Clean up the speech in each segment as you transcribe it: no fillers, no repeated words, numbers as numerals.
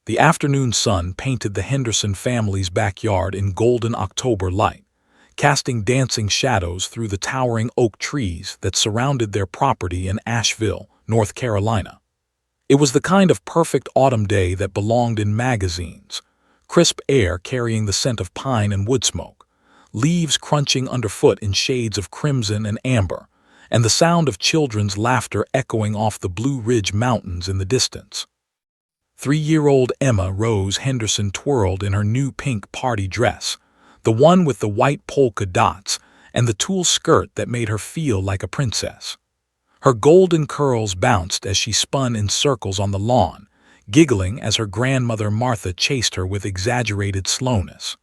The afternoon sun painted the Henderson family's backyard in golden October light, casting dancing shadows through the towering oak trees that surrounded their property in Asheville, North Carolina. It was the kind of perfect autumn day that belonged in magazines, crisp air carrying the scent of pine and wood smoke, leaves crunching underfoot in shades of crimson and amber, and the sound of children's laughter echoing off the Blue Ridge Mountains in the distance. 3-year-old Emma Rose Henderson twirled in her new pink party dress, the one with the white polka dots and the tulle skirt that made her feel like a princess. Her golden curls bounced as she spun in circles on the lawn, giggling as her grandmother Martha chased her with exaggerated slowness.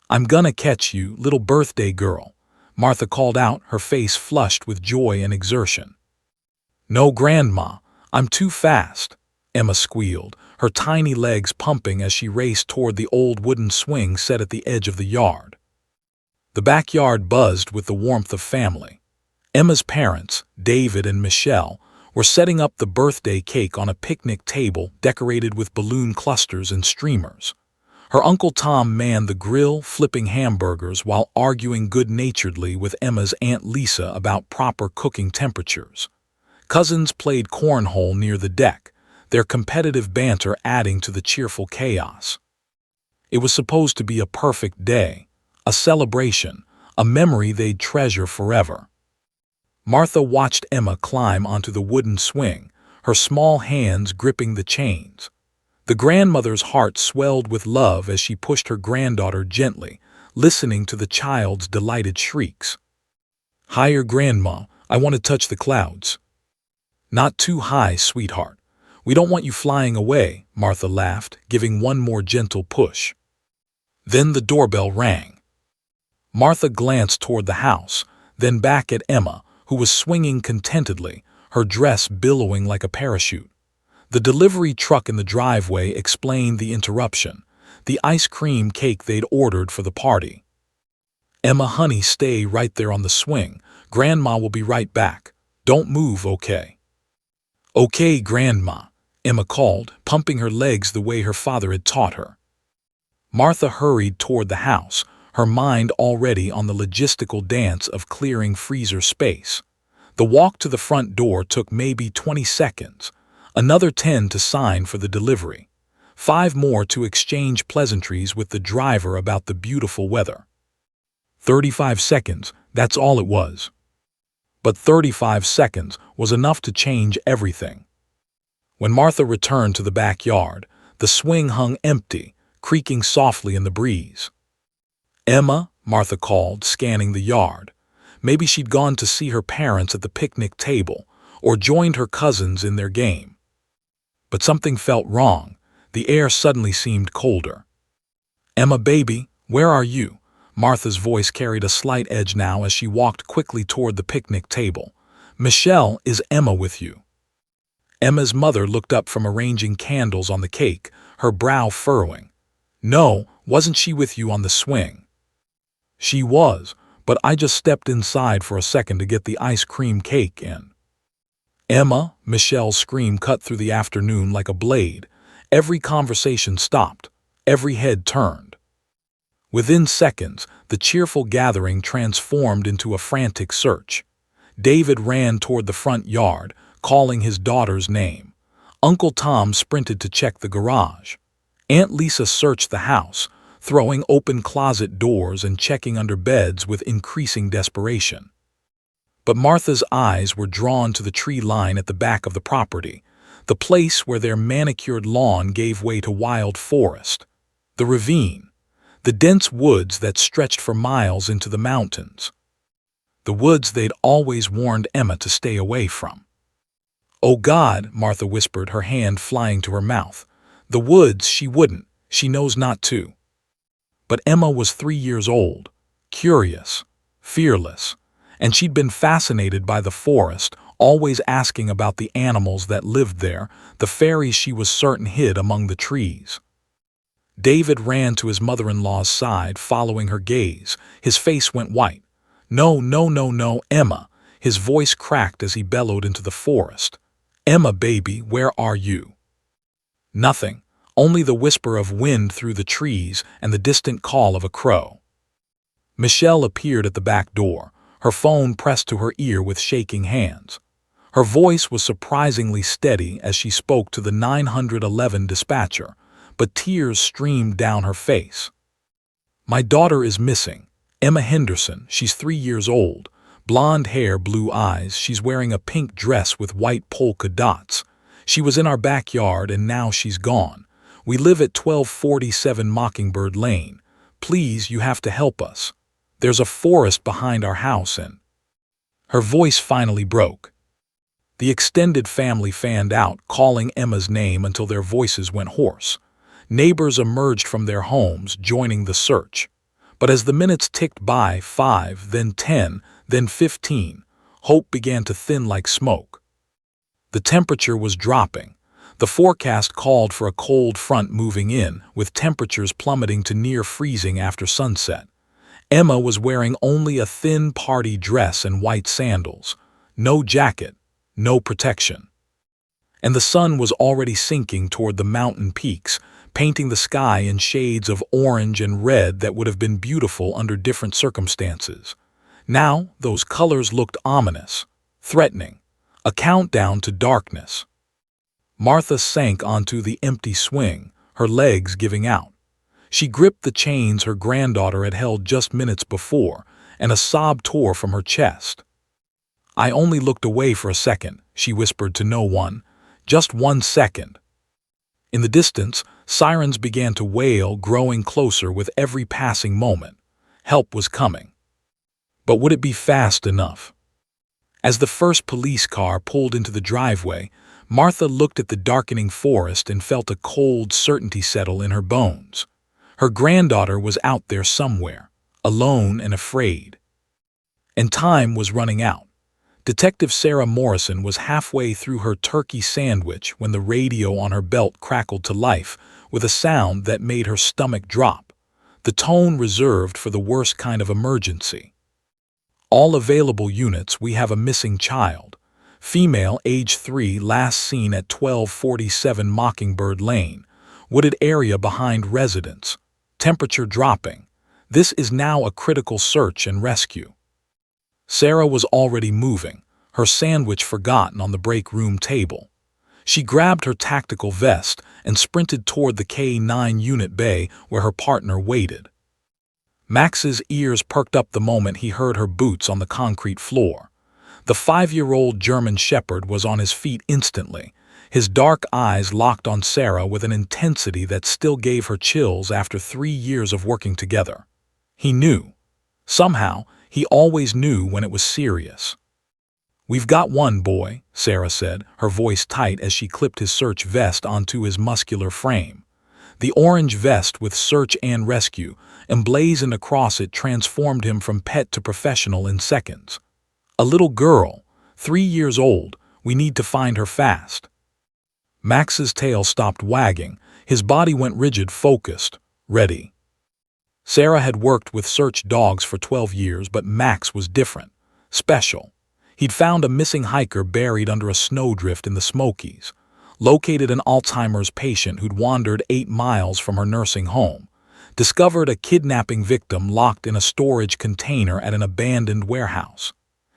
"I'm gonna catch you, little birthday girl," Martha called out, her face flushed with joy and exertion. "No, Grandma, I'm too fast," Emma squealed, her tiny legs pumping as she raced toward the old wooden swing set at the edge of the yard. The backyard buzzed with the warmth of family. Emma's parents, David and Michelle, were setting up the birthday cake on a picnic table decorated with balloon clusters and streamers. Her Uncle Tom manned the grill, flipping hamburgers while arguing good-naturedly with Emma's Aunt Lisa about proper cooking temperatures. Cousins played cornhole near the deck, their competitive banter adding to the cheerful chaos. It was supposed to be a perfect day, a celebration, a memory they'd treasure forever. Martha watched Emma climb onto the wooden swing, her small hands gripping the chains. The grandmother's heart swelled with love as she pushed her granddaughter gently, listening to the child's delighted shrieks. "Higher, Grandma, I want to touch the clouds." "Not too high, sweetheart. We don't want you flying away," Martha laughed, giving one more gentle push. Then the doorbell rang. Martha glanced toward the house, then back at Emma, who was swinging contentedly, her dress billowing like a parachute. The delivery truck in the driveway explained the interruption, the ice cream cake they'd ordered for the party. "Emma, honey, stay right there on the swing. Grandma will be right back. Don't move, okay?" "Okay, Grandma," Emma called, pumping her legs the way her father had taught her. Martha hurried toward the house, her mind already on the logistical dance of clearing freezer space. The walk to the front door took maybe 20 seconds, another 10 to sign for the delivery, 5 more to exchange pleasantries with the driver about the beautiful weather. 35 seconds, that's all it was. But 35 seconds was enough to change everything. When Martha returned to the backyard, the swing hung empty, creaking softly in the breeze. "Emma," Martha called, scanning the yard. Maybe she'd gone to see her parents at the picnic table, or joined her cousins in their game. But something felt wrong. The air suddenly seemed colder. "Emma, baby, where are you?" Martha's voice carried a slight edge now as she walked quickly toward the picnic table. "Michelle, is Emma with you?" Emma's mother looked up from arranging candles on the cake, her brow furrowing. "No, wasn't she with you on the swing?" "She was, but I just stepped inside for a second to get the ice cream cake in." "Emma," Michelle's scream cut through the afternoon like a blade. Every conversation stopped, every head turned. Within seconds, the cheerful gathering transformed into a frantic search. David ran toward the front yard, calling his daughter's name. Uncle Tom sprinted to check the garage. Aunt Lisa searched the house, throwing open closet doors and checking under beds with increasing desperation. But Martha's eyes were drawn to the tree line at the back of the property, the place where their manicured lawn gave way to wild forest. The ravine, the dense woods that stretched for miles into the mountains. The woods they'd always warned Emma to stay away from. "Oh God," Martha whispered, her hand flying to her mouth. "The woods, she wouldn't, she knows not to." But Emma was 3 years old, curious, fearless, and she'd been fascinated by the forest, always asking about the animals that lived there, the fairies she was certain hid among the trees. David ran to his mother-in-law's side, following her gaze. His face went white. "No, no, no, no, Emma," his voice cracked as he bellowed into the forest. "Emma, baby, where are you?" Nothing, only the whisper of wind through the trees and the distant call of a crow. Michelle appeared at the back door, her phone pressed to her ear with shaking hands. Her voice was surprisingly steady as she spoke to the 911 dispatcher, but tears streamed down her face. "My daughter is missing. Emma Henderson, she's 3 years old. Blonde hair, blue eyes, she's wearing a pink dress with white polka dots. She was in our backyard and now she's gone. We live at 1247 Mockingbird Lane. Please, you have to help us. There's a forest behind our house and—" Her voice finally broke. The extended family fanned out, calling Emma's name until their voices went hoarse. Neighbors emerged from their homes, joining the search. But as the minutes ticked by, 5, then 10, then 15, hope began to thin like smoke. The temperature was dropping. The forecast called for a cold front moving in, with temperatures plummeting to near freezing after sunset. Emma was wearing only a thin party dress and white sandals. No jacket, no protection. And the sun was already sinking toward the mountain peaks, painting the sky in shades of orange and red that would have been beautiful under different circumstances. Now, those colors looked ominous, threatening, a countdown to darkness. Martha sank onto the empty swing, her legs giving out. She gripped the chains her granddaughter had held just minutes before, and a sob tore from her chest. "I only looked away for a second," she whispered to no one. "Just 1 second." In the distance, sirens began to wail, growing closer with every passing moment. Help was coming. But would it be fast enough? As the first police car pulled into the driveway, Martha looked at the darkening forest and felt a cold certainty settle in her bones. Her granddaughter was out there somewhere, alone and afraid. And time was running out. Detective Sarah Morrison was halfway through her turkey sandwich when the radio on her belt crackled to life with a sound that made her stomach drop, the tone reserved for the worst kind of emergency. "All available units, we have a missing child. Female, age 3, last seen at 1247 Mockingbird Lane. Wooded area behind residence. Temperature dropping. This is now a critical search and rescue." Sarah was already moving, her sandwich forgotten on the break room table. She grabbed her tactical vest and sprinted toward the K9 unit bay where her partner waited. Max's ears perked up the moment he heard her boots on the concrete floor. The 5-year-old German Shepherd was on his feet instantly, his dark eyes locked on Sarah with an intensity that still gave her chills after 3 years of working together. He knew. Somehow, he always knew when it was serious. "We've got one, boy," Sarah said, her voice tight as she clipped his search vest onto his muscular frame. The orange vest with search and rescue emblazoned across it transformed him from pet to professional in seconds. "A little girl, 3 years old. We need to find her fast." Max's tail stopped wagging, his body went rigid, focused, ready. Sarah had worked with search dogs for 12 years, but Max was different, special. He'd found a missing hiker buried under a snowdrift in the Smokies, located an Alzheimer's patient who'd wandered 8 miles from her nursing home, discovered a kidnapping victim locked in a storage container at an abandoned warehouse.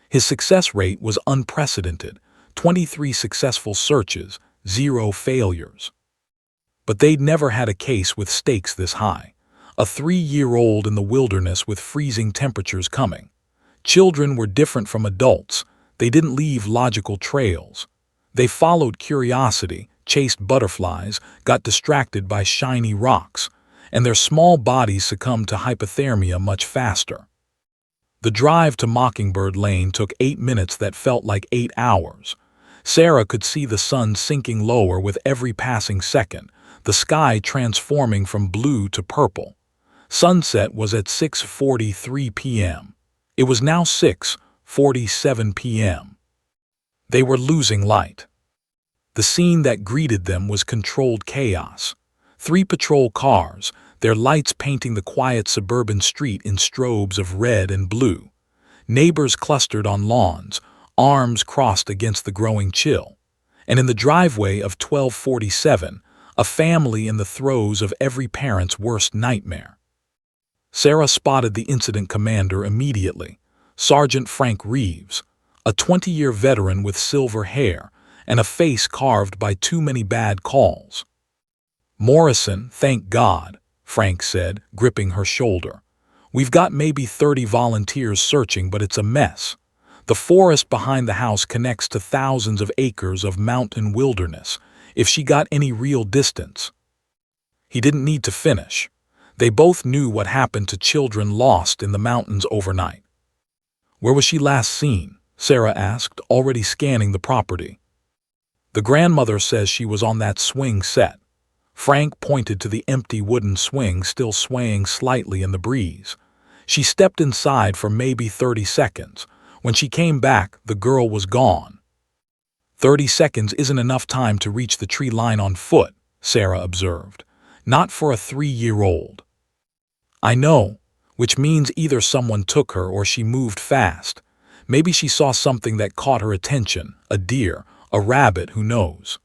His success rate was unprecedented, 23 successful searches, 0 failures. But they'd never had a case with stakes this high. A 3-year-old in the wilderness with freezing temperatures coming. Children were different from adults. They didn't leave logical trails. They followed curiosity, chased butterflies, got distracted by shiny rocks, and their small bodies succumbed to hypothermia much faster. The drive to Mockingbird Lane took 8 minutes that felt like 8 hours. Sarah could see the sun sinking lower with every passing second, the sky transforming from blue to purple. Sunset was at 6:43 p.m. It was now 6:47 p.m. They were losing light. The scene that greeted them was controlled chaos. 3 patrol cars, their lights painting the quiet suburban street in strobes of red and blue. Neighbors clustered on lawns, arms crossed against the growing chill. And in the driveway of 1247, a family in the throes of every parent's worst nightmare. Sarah spotted the incident commander immediately, Sergeant Frank Reeves, a 20-year veteran with silver hair and a face carved by too many bad calls. "Morrison, thank God," Frank said, gripping her shoulder. "We've got maybe 30 volunteers searching, but it's a mess. The forest behind the house connects to thousands of acres of mountain wilderness. If she got any real distance." He didn't need to finish. They both knew what happened to children lost in the mountains overnight. "Where was she last seen?" Sarah asked, already scanning the property. "The grandmother says she was on that swing set." Frank pointed to the empty wooden swing still swaying slightly in the breeze. "She stepped inside for maybe 30 seconds. When she came back, the girl was gone." 30 seconds isn't enough time to reach the tree line on foot, Sarah observed. "Not for a 3-year-old. "I know, which means either someone took her or she moved fast. Maybe she saw something that caught her attention, a deer, a rabbit, who knows?"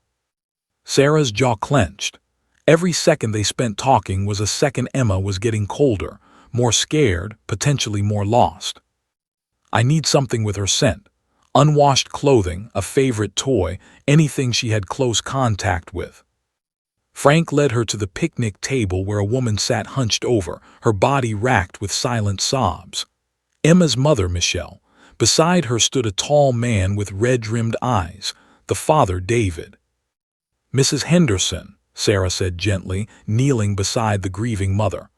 Sarah's jaw clenched. Every second they spent talking was a second Emma was getting colder, more scared, potentially more lost. "I need something with her scent. Unwashed clothing, a favorite toy, anything she had close contact with." Frank led her to the picnic table where a woman sat hunched over, her body racked with silent sobs. Emma's mother, Michelle. Beside her stood a tall man with red-rimmed eyes, the father, David. "Mrs. Henderson," Sarah said gently, kneeling beside the grieving mother.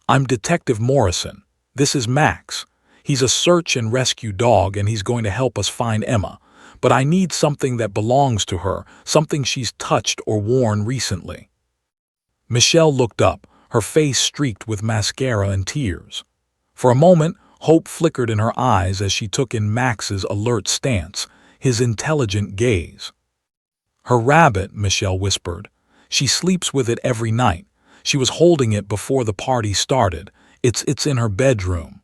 "I'm Detective Morrison. This is Max. He's a search and rescue dog and he's going to help us find Emma. But I need something that belongs to her, something she's touched or worn recently." Michelle looked up, her face streaked with mascara and tears. For a moment, hope flickered in her eyes as she took in Max's alert stance, his intelligent gaze. "Her rabbit," Michelle whispered. "She sleeps with it every night. She was holding it before the party started. It's in her bedroom.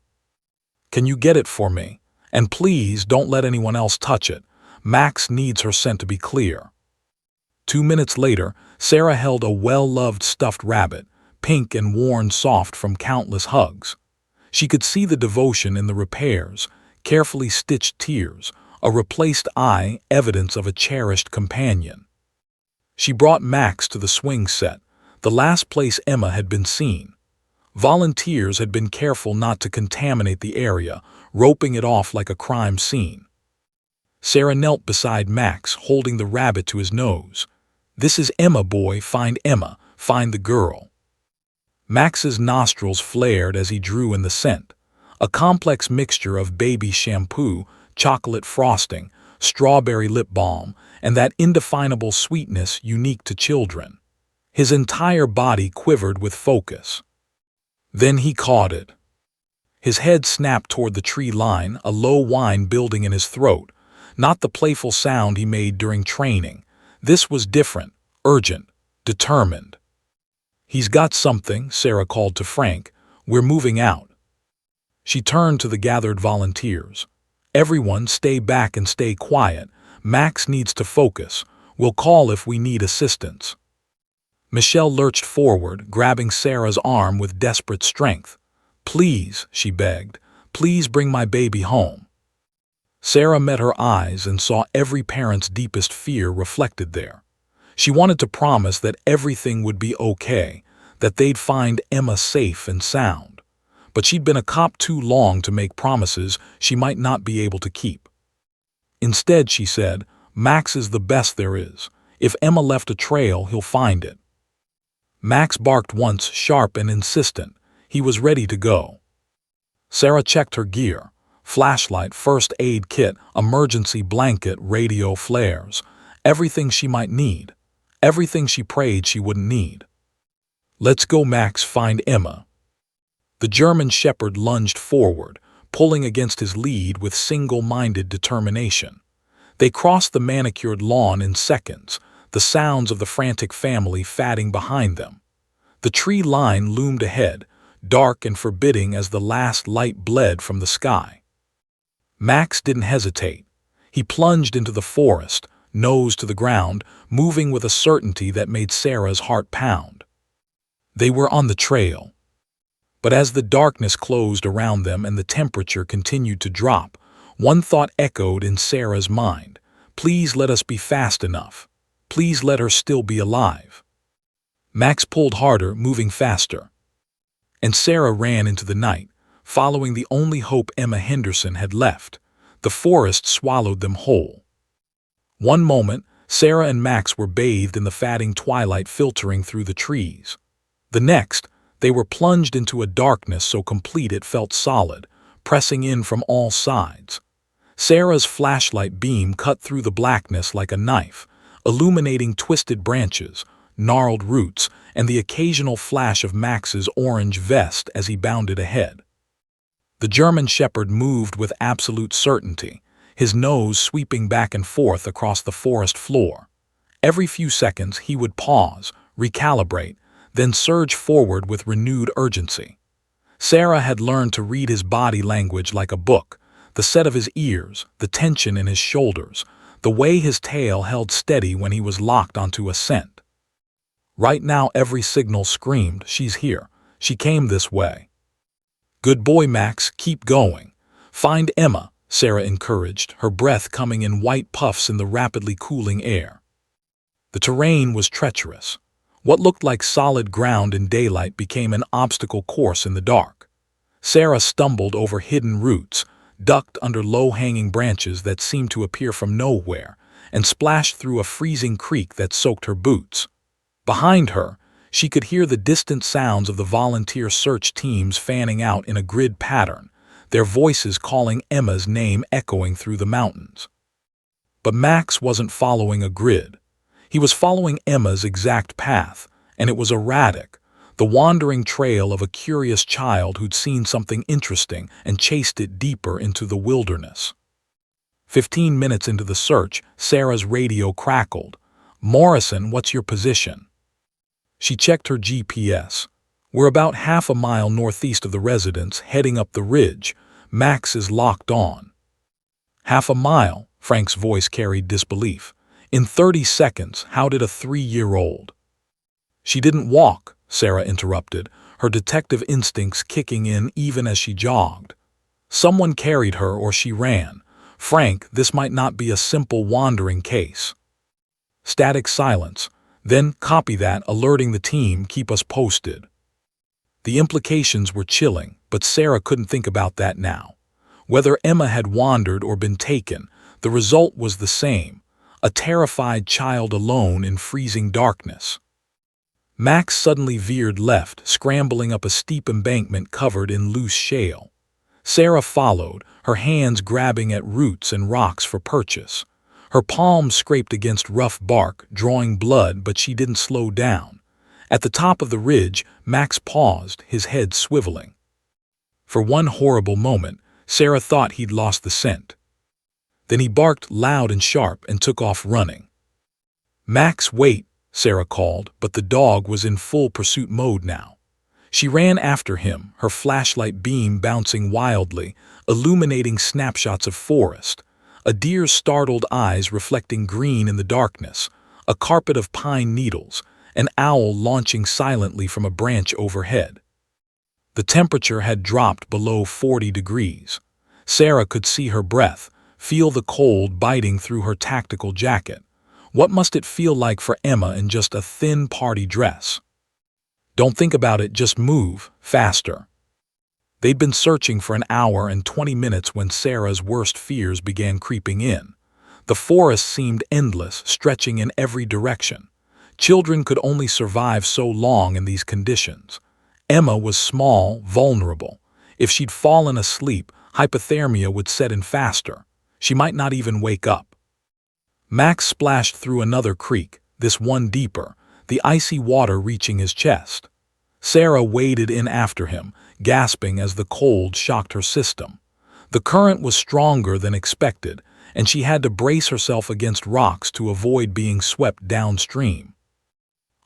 Can you get it for me? And please don't let anyone else touch it. Max needs her scent to be clear." 2 minutes later, Sarah held a well-loved stuffed rabbit, pink and worn soft from countless hugs. She could see the devotion in the repairs, carefully stitched tears, a replaced eye, evidence of a cherished companion. She brought Max to the swing set, the last place Emma had been seen. Volunteers had been careful not to contaminate the area, roping it off like a crime scene. Sarah knelt beside Max, holding the rabbit to his nose. "This is Emma, boy. Find Emma. Find the girl." Max's nostrils flared as he drew in the scent, a complex mixture of baby shampoo, chocolate frosting, strawberry lip balm, and that indefinable sweetness unique to children. His entire body quivered with focus. Then he caught it. His head snapped toward the tree line, a low whine building in his throat. Not the playful sound he made during training. This was different, urgent, determined. "He's got something," Sarah called to Frank. "We're moving out." She turned to the gathered volunteers. "Everyone stay back and stay quiet. Max needs to focus. We'll call if we need assistance." Michelle lurched forward, grabbing Sarah's arm with desperate strength. "Please," she begged, "please bring my baby home." Sarah met her eyes and saw every parent's deepest fear reflected there. She wanted to promise that everything would be okay, that they'd find Emma safe and sound. But she'd been a cop too long to make promises she might not be able to keep. Instead, she said, "Max is the best there is. If Emma left a trail, he'll find it." Max barked once, sharp and insistent. He was ready to go. Sarah checked her gear. Flashlight, first aid kit, emergency blanket, radio flares. Everything she might need. Everything she prayed she wouldn't need. "Let's go, Max, find Emma." The German shepherd lunged forward, pulling against his lead with single-minded determination. They crossed the manicured lawn in seconds, the sounds of the frantic family fatting behind them. The tree line loomed ahead, dark and forbidding as the last light bled from the sky. Max didn't hesitate. He plunged into the forest, nose to the ground, moving with a certainty that made Sarah's heart pound. They were on the trail. But as the darkness closed around them and the temperature continued to drop, one thought echoed in Sarah's mind. Please let us be fast enough. Please let her still be alive. Max pulled harder, moving faster. And Sarah ran into the night, following the only hope Emma Henderson had left. The forest swallowed them whole. One moment, Sarah and Max were bathed in the fatting twilight filtering through the trees. The next, they were plunged into a darkness so complete it felt solid, pressing in from all sides. Sarah's flashlight beam cut through the blackness like a knife, illuminating twisted branches, gnarled roots, and the occasional flash of Max's orange vest as he bounded ahead. The German shepherd moved with absolute certainty, his nose sweeping back and forth across the forest floor. Every few seconds he would pause, recalibrate, then surge forward with renewed urgency. Sarah had learned to read his body language like a book, the set of his ears, the tension in his shoulders, the way his tail held steady when he was locked onto a scent. Right now every signal screamed, she's here, she came this way. Good boy, Max, keep going. Find Emma, Sarah encouraged, her breath coming in white puffs in the rapidly cooling air. The terrain was treacherous. What looked like solid ground in daylight became an obstacle course in the dark. Sarah stumbled over hidden roots, ducked under low-hanging branches that seemed to appear from nowhere, and splashed through a freezing creek that soaked her boots. Behind her, she could hear the distant sounds of the volunteer search teams fanning out in a grid pattern, their voices calling Emma's name echoing through the mountains. But Max wasn't following a grid. He was following Emma's exact path, and it was erratic, the wandering trail of a curious child who'd seen something interesting and chased it deeper into the wilderness. 15 minutes into the search, Sarah's radio crackled. "Morrison, what's your position?" She checked her GPS. "We're about half a mile northeast of the residence, heading up the ridge. Max is locked on." "Half a mile?" Frank's voice carried disbelief. "In 30 seconds, how did a 3-year-old?" "She didn't walk," Sarah interrupted, her detective instincts kicking in even as she jogged. "Someone carried her or she ran. Frank, this might not be a simple wandering case." Static silence. "Then, copy that, alerting the team, keep us posted." The implications were chilling, but Sarah couldn't think about that now. Whether Emma had wandered or been taken, the result was the same. A terrified child alone in freezing darkness. Max suddenly veered left, scrambling up a steep embankment covered in loose shale. Sarah followed, her hands grabbing at roots and rocks for purchase. Her palms scraped against rough bark, drawing blood, but she didn't slow down. At the top of the ridge, Max paused, his head swiveling. For one horrible moment, Sarah thought he'd lost the scent. Then he barked loud and sharp and took off running. "Max, wait," Sarah called, but the dog was in full pursuit mode now. She ran after him, her flashlight beam bouncing wildly, illuminating snapshots of forest, a deer's startled eyes reflecting green in the darkness, a carpet of pine needles, an owl launching silently from a branch overhead. The temperature had dropped below 40 degrees. Sarah could see her breath, feel the cold biting through her tactical jacket. What must it feel like for Emma in just a thin party dress? "Don't think about it, just move, faster." They'd been searching for an hour and 20 minutes when Sarah's worst fears began creeping in. The forest seemed endless, stretching in every direction. Children could only survive so long in these conditions. Emma was small, vulnerable. If she'd fallen asleep, hypothermia would set in faster. She might not even wake up. Max splashed through another creek, this one deeper, the icy water reaching his chest. Sarah waded in after him, gasping as the cold shocked her system. The current was stronger than expected, and she had to brace herself against rocks to avoid being swept downstream.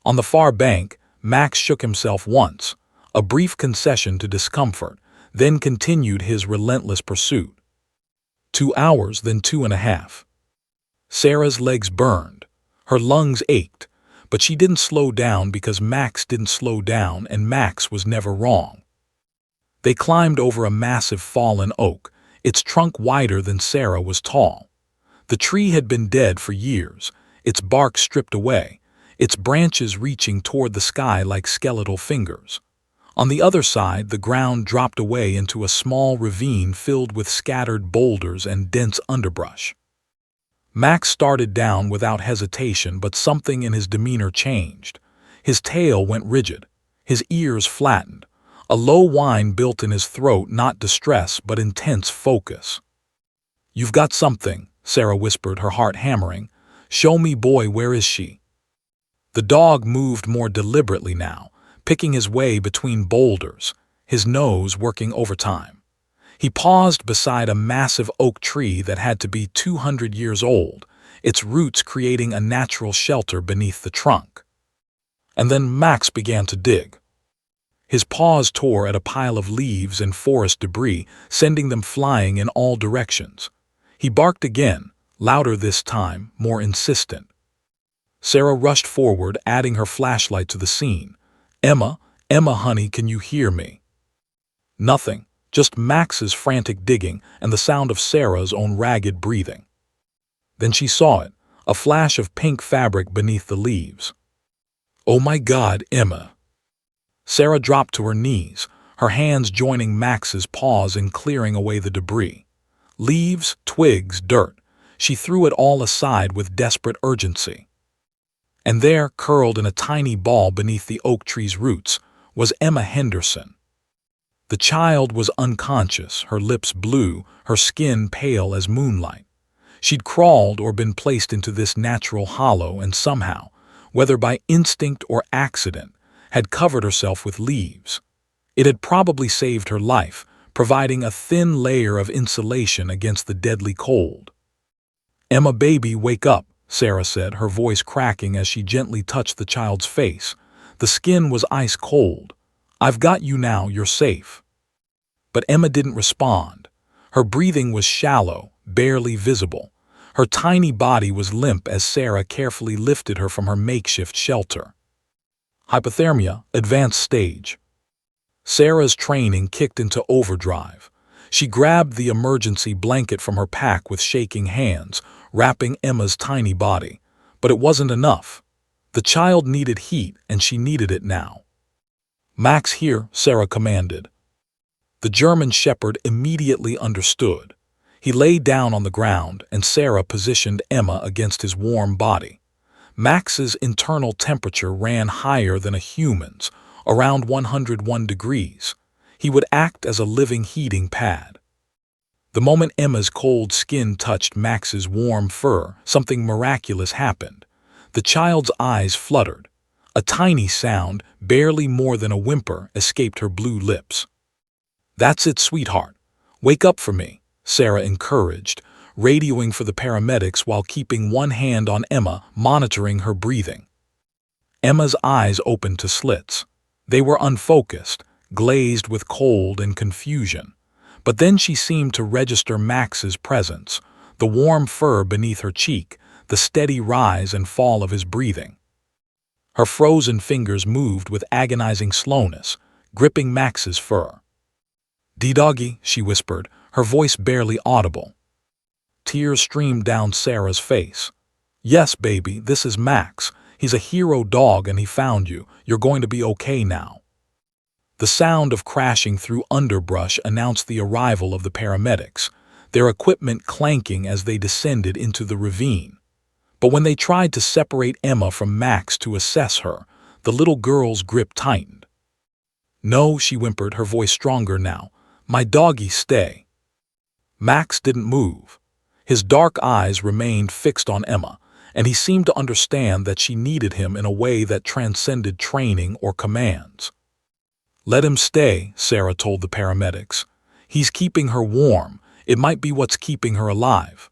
On the far bank, Max shook himself once, a brief concession to discomfort, then continued his relentless pursuit. 2 hours, then 2.5. Sarah's legs burned. Her lungs ached, but she didn't slow down because Max didn't slow down, and Max was never wrong. They climbed over a massive fallen oak, its trunk wider than Sarah was tall. The tree had been dead for years, its bark stripped away, its branches reaching toward the sky like skeletal fingers. On the other side, the ground dropped away into a small ravine filled with scattered boulders and dense underbrush. Max started down without hesitation, but something in his demeanor changed. His tail went rigid, his ears flattened. A low whine built in his throat, not distress but intense focus. "You've got something," Sarah whispered, her heart hammering. "Show me, boy, where is she?" The dog moved more deliberately now, picking his way between boulders, his nose working overtime. He paused beside a massive oak tree that had to be 200 years old, its roots creating a natural shelter beneath the trunk. And then Max began to dig. His paws tore at a pile of leaves and forest debris, sending them flying in all directions. He barked again, louder this time, more insistent. Sarah rushed forward, adding her flashlight to the scene. "Emma, Emma, honey, can you hear me?" Nothing, just Max's frantic digging and the sound of Sarah's own ragged breathing. Then she saw it, a flash of pink fabric beneath the leaves. "Oh my God, Emma!" Sarah dropped to her knees, her hands joining Max's paws in clearing away the debris. Leaves, twigs, dirt. She threw it all aside with desperate urgency. And there, curled in a tiny ball beneath the oak tree's roots, was Emma Henderson. The child was unconscious, her lips blue, her skin pale as moonlight. She'd crawled or been placed into this natural hollow and somehow, whether by instinct or accident, had covered herself with leaves. It had probably saved her life, providing a thin layer of insulation against the deadly cold. "Emma, baby, wake up," Sarah said, her voice cracking as she gently touched the child's face. The skin was ice cold. "I've got you now, you're safe." But Emma didn't respond. Her breathing was shallow, barely visible. Her tiny body was limp as Sarah carefully lifted her from her makeshift shelter. Hypothermia, advanced stage. Sarah's training kicked into overdrive. She grabbed the emergency blanket from her pack with shaking hands, wrapping Emma's tiny body. But it wasn't enough. The child needed heat, and she needed it now. "Max, here," Sarah commanded. The German shepherd immediately understood. He lay down on the ground, and Sarah positioned Emma against his warm body. Max's internal temperature ran higher than a human's, around 101 degrees. He would act as a living heating pad. The moment Emma's cold skin touched Max's warm fur, something miraculous happened. The child's eyes fluttered. A tiny sound, barely more than a whimper, escaped her blue lips. "That's it, sweetheart. Wake up for me," Sarah encouraged, radioing for the paramedics while keeping one hand on Emma, monitoring her breathing. Emma's eyes opened to slits. They were unfocused, glazed with cold and confusion. But then she seemed to register Max's presence, the warm fur beneath her cheek, the steady rise and fall of his breathing. Her frozen fingers moved with agonizing slowness, gripping Max's fur. "D-doggy," she whispered, her voice barely audible. Tears streamed down Sarah's face. "Yes, baby, this is Max. He's a hero dog and he found you. You're going to be okay now." The sound of crashing through underbrush announced the arrival of the paramedics, their equipment clanking as they descended into the ravine. But when they tried to separate Emma from Max to assess her, the little girl's grip tightened. "No," she whimpered, her voice stronger now. "My doggy, stay." Max didn't move. His dark eyes remained fixed on Emma, and he seemed to understand that she needed him in a way that transcended training or commands. "Let him stay," Sarah told the paramedics. "He's keeping her warm. It might be what's keeping her alive."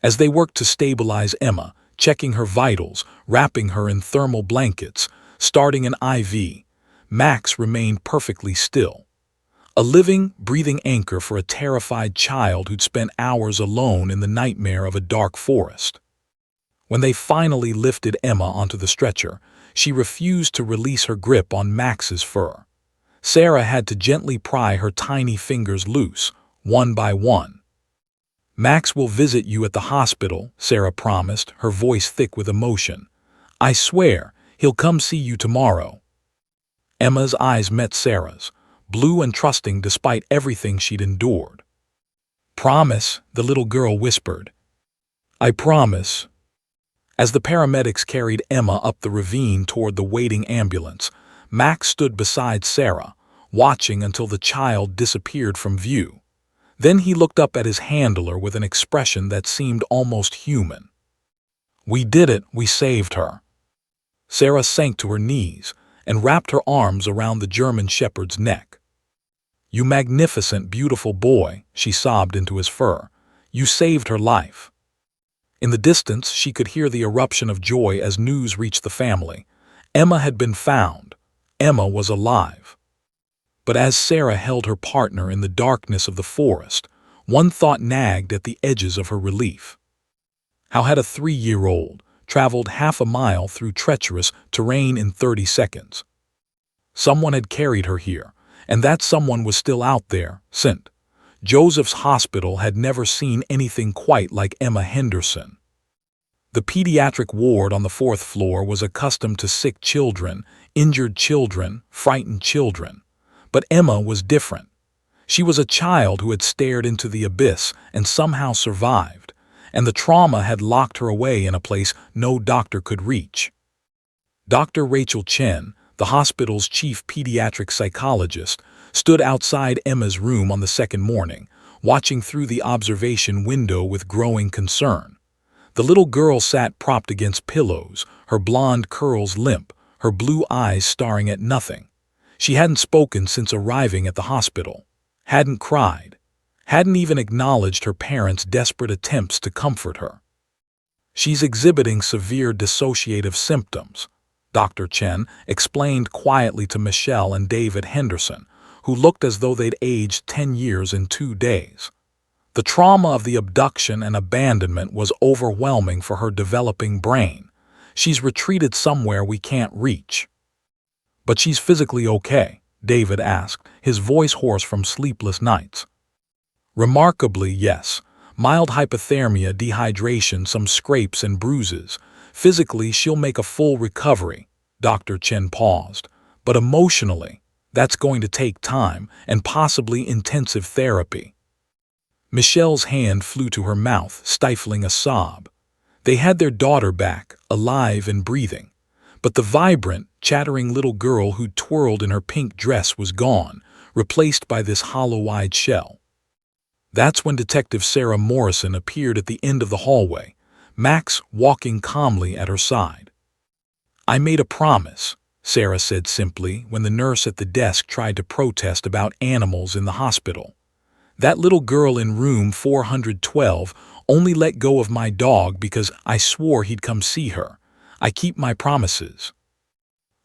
As they worked to stabilize Emma, checking her vitals, wrapping her in thermal blankets, starting an IV, Max remained perfectly still. A living, breathing anchor for a terrified child who'd spent hours alone in the nightmare of a dark forest. When they finally lifted Emma onto the stretcher, she refused to release her grip on Max's fur. Sarah had to gently pry her tiny fingers loose, one by one. "Max will visit you at the hospital," Sarah promised, her voice thick with emotion. "I swear, he'll come see you tomorrow." Emma's eyes met Sarah's, blue and trusting despite everything she'd endured. "Promise," the little girl whispered. "I promise." As the paramedics carried Emma up the ravine toward the waiting ambulance, Max stood beside Sarah, watching until the child disappeared from view. Then he looked up at his handler with an expression that seemed almost human. "We did it, we saved her." Sarah sank to her knees and wrapped her arms around the German shepherd's neck. "You magnificent, beautiful boy," she sobbed into his fur. "You saved her life." In the distance, she could hear the eruption of joy as news reached the family. Emma had been found. Emma was alive. But as Sarah held her partner in the darkness of the forest, one thought nagged at the edges of her relief. How had a 3-year-old traveled half a mile through treacherous terrain in 30 seconds? Someone had carried her here, and that someone was still out there, St. Joseph's Hospital had never seen anything quite like Emma Henderson. The pediatric ward on the 4th floor was accustomed to sick children, injured children, frightened children. But Emma was different. She was a child who had stared into the abyss and somehow survived, and the trauma had locked her away in a place no doctor could reach. Dr. Rachel Chen, the hospital's chief pediatric psychologist, stood outside Emma's room on the second morning, watching through the observation window with growing concern. The little girl sat propped against pillows, her blonde curls limp, her blue eyes staring at nothing. She hadn't spoken since arriving at the hospital, hadn't cried, hadn't even acknowledged her parents' desperate attempts to comfort her. "She's exhibiting severe dissociative symptoms," Dr. Chen explained quietly to Michelle and David Henderson, who looked as though they'd aged 10 years in 2 days. The trauma of the abduction and abandonment was overwhelming for her developing brain. "She's retreated somewhere we can't reach." "But she's physically okay?" David asked, his voice hoarse from sleepless nights. "Remarkably, yes. Mild hypothermia, dehydration, some scrapes and bruises. Physically, she'll make a full recovery." Dr. Chen paused. "But emotionally, that's going to take time and possibly intensive therapy." Michelle's hand flew to her mouth, stifling a sob. They had their daughter back, alive and breathing. But the vibrant, chattering little girl who twirled in her pink dress was gone, replaced by this hollow-eyed shell. That's when Detective Sarah Morrison appeared at the end of the hallway, Max walking calmly at her side. "I made a promise," Sarah said simply when the nurse at the desk tried to protest about animals in the hospital. "That little girl in room 412 only let go of my dog because I swore he'd come see her. I keep my promises."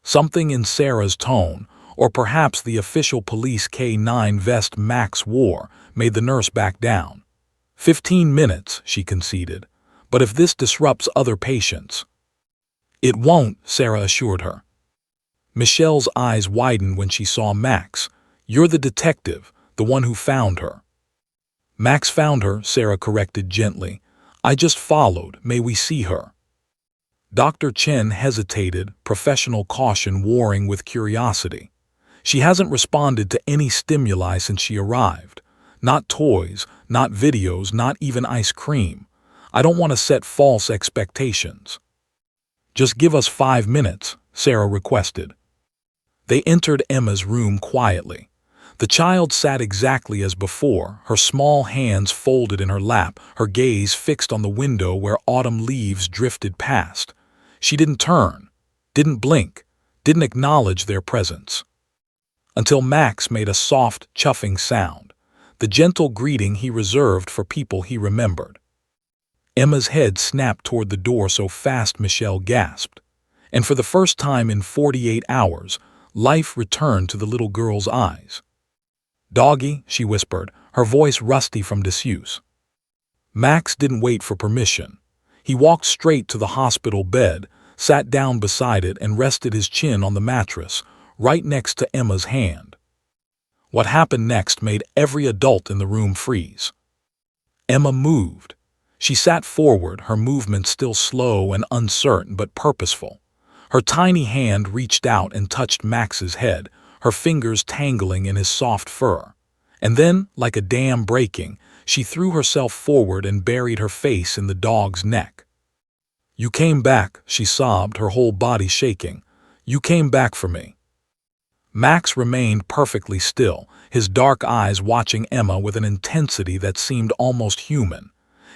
Something in Sarah's tone, or perhaps the official police K9 vest Max wore, made the nurse back down. 15 minutes, she conceded. "But if this disrupts other patients—" "It won't," Sarah assured her. Michelle's eyes widened when she saw Max. "You're the detective, the one who found her." "Max found her," Sarah corrected gently. "I just followed. May we see her?" Dr. Chen hesitated, professional caution warring with curiosity. "She hasn't responded to any stimuli since she arrived. Not toys, not videos, not even ice cream. I don't want to set false expectations." "Just give us 5 minutes," Sarah requested. They entered Emma's room quietly. The child sat exactly as before, her small hands folded in her lap, her gaze fixed on the window where autumn leaves drifted past. She didn't turn, didn't blink, didn't acknowledge their presence. Until Max made a soft, chuffing sound, the gentle greeting he reserved for people he remembered. Emma's head snapped toward the door so fast Michelle gasped. And for the first time in 48 hours, life returned to the little girl's eyes. "Doggy," she whispered, her voice rusty from disuse. Max didn't wait for permission. He walked straight to the hospital bed, sat down beside it and rested his chin on the mattress, right next to Emma's hand. What happened next made every adult in the room freeze. Emma moved. She sat forward, her movements still slow and uncertain but purposeful. Her tiny hand reached out and touched Max's head, her fingers tangling in his soft fur. And then, like a dam breaking, she threw herself forward and buried her face in the dog's neck. "You came back," she sobbed, her whole body shaking. "You came back for me." Max remained perfectly still, his dark eyes watching Emma with an intensity that seemed almost human.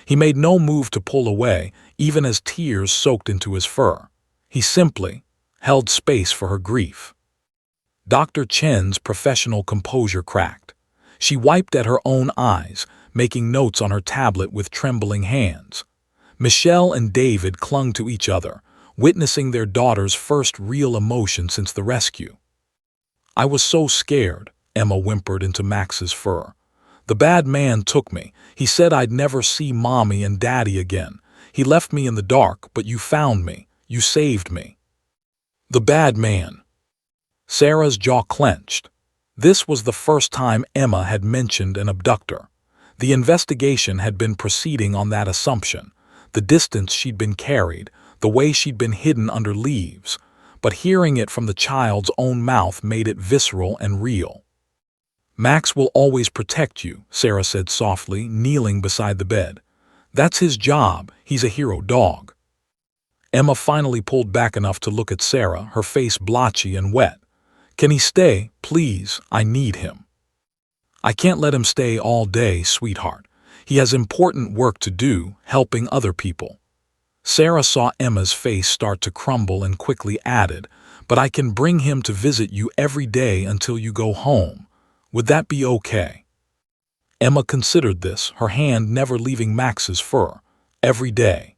He made no move to pull away, even as tears soaked into his fur. He simply held space for her grief. Dr. Chen's professional composure cracked. She wiped at her own eyes, making notes on her tablet with trembling hands. Michelle and David clung to each other, witnessing their daughter's first real emotion since the rescue. "I was so scared," Emma whimpered into Max's fur. "The bad man took me. He said I'd never see Mommy and Daddy again. He left me in the dark, but you found me. You saved me." The bad man. Sarah's jaw clenched. This was the first time Emma had mentioned an abductor. The investigation had been proceeding on that assumption, the distance she'd been carried, the way she'd been hidden under leaves, but hearing it from the child's own mouth made it visceral and real. "Max will always protect you," Sarah said softly, kneeling beside the bed. "That's his job. He's a hero dog." Emma finally pulled back enough to look at Sarah, her face blotchy and wet. "Can he stay? Please, I need him." "I can't let him stay all day, sweetheart. He has important work to do, helping other people." Sarah saw Emma's face start to crumble and quickly added, "But I can bring him to visit you every day until you go home. Would that be okay?" Emma considered this, her hand never leaving Max's fur. "Every day."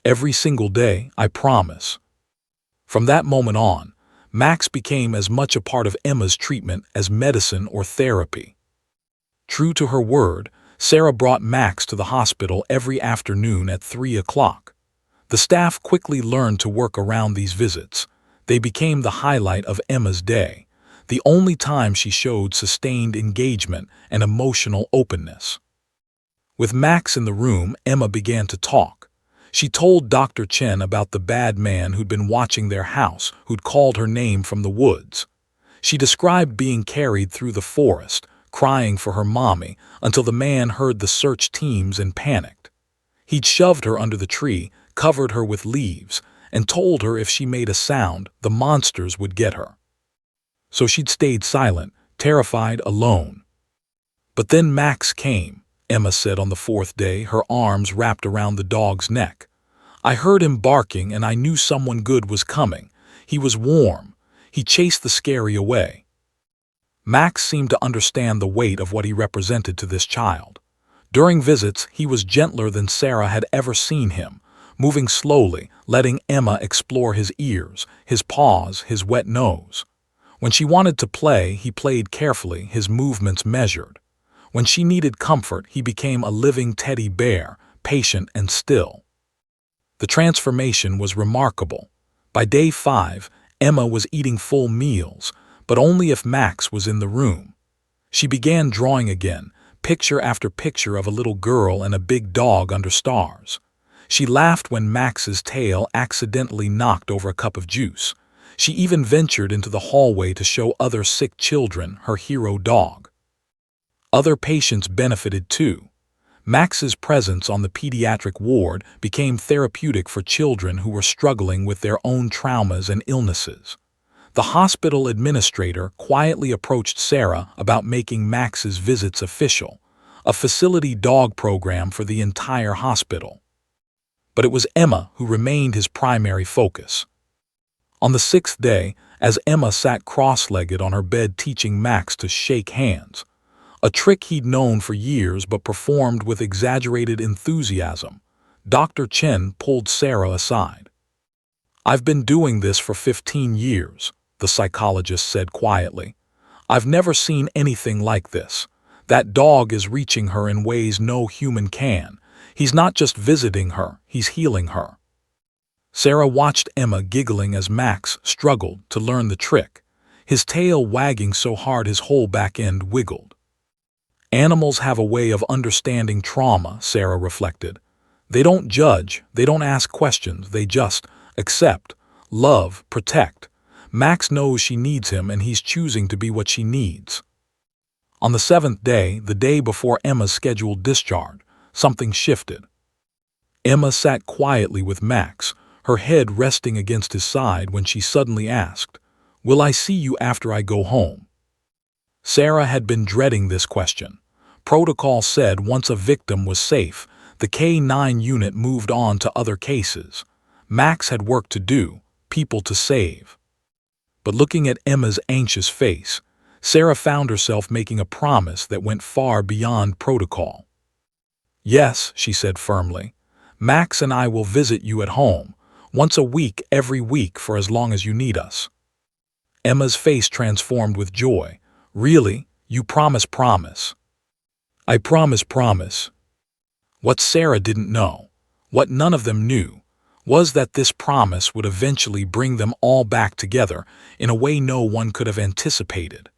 "Every single day, I promise." From that moment on, Max became as much a part of Emma's treatment as medicine or therapy. True to her word, Sarah brought Max to the hospital every afternoon at 3 o'clock. The staff quickly learned to work around these visits. They became the highlight of Emma's day, the only time she showed sustained engagement and emotional openness. With Max in the room, Emma began to talk. She told Dr. Chen about the bad man who'd been watching their house, who'd called her name from the woods. She described being carried through the forest, crying for her mommy, until the man heard the search teams and panicked. He'd shoved her under the tree, covered her with leaves, and told her if she made a sound, the monsters would get her. So she'd stayed silent, terrified, alone. But then Max came, Emma said on the 4th day, her arms wrapped around the dog's neck. "I heard him barking and I knew someone good was coming. He was warm. He chased the scary away." Max seemed to understand the weight of what he represented to this child. During visits, he was gentler than Sarah had ever seen him, moving slowly, letting Emma explore his ears, his paws, his wet nose. When she wanted to play, he played carefully, his movements measured. When she needed comfort, he became a living teddy bear, patient and still. The transformation was remarkable. By day 5, Emma was eating full meals, but only if Max was in the room. She began drawing again, picture after picture of a little girl and a big dog under stars. She laughed when Max's tail accidentally knocked over a cup of juice. She even ventured into the hallway to show other sick children her hero dog. Other patients benefited too. Max's presence on the pediatric ward became therapeutic for children who were struggling with their own traumas and illnesses. The hospital administrator quietly approached Sarah about making Max's visits official, a facility dog program for the entire hospital. But it was Emma who remained his primary focus. On the 6th day, as Emma sat cross-legged on her bed teaching Max to shake hands, a trick he'd known for years but performed with exaggerated enthusiasm, Dr. Chen pulled Sarah aside. "I've been doing this for 15 years, the psychologist said quietly. "I've never seen anything like this. That dog is reaching her in ways no human can. He's not just visiting her, he's healing her. Sarah watched Emma giggling as Max struggled to learn the trick, his tail wagging so hard his whole back end wiggled. Animals have a way of understanding trauma, Sarah reflected. They don't judge, they don't ask questions, they just accept, love, protect. Max knows she needs him and he's choosing to be what she needs. On the 7th day, the day before Emma's scheduled discharge, something shifted. Emma sat quietly with Max, her head resting against his side when she suddenly asked, "Will I see you after I go home?" Sarah had been dreading this question. Protocol said once a victim was safe, the K-9 unit moved on to other cases. Max had work to do, people to save. But looking at Emma's anxious face, Sarah found herself making a promise that went far beyond protocol. "Yes," she said firmly, "Max and I will visit you at home, once a week every week for as long as you need us." Emma's face transformed with joy. "Really? You promise?" "I promise." What Sarah didn't know, what none of them knew, was that this promise would eventually bring them all back together in a way no one could have anticipated.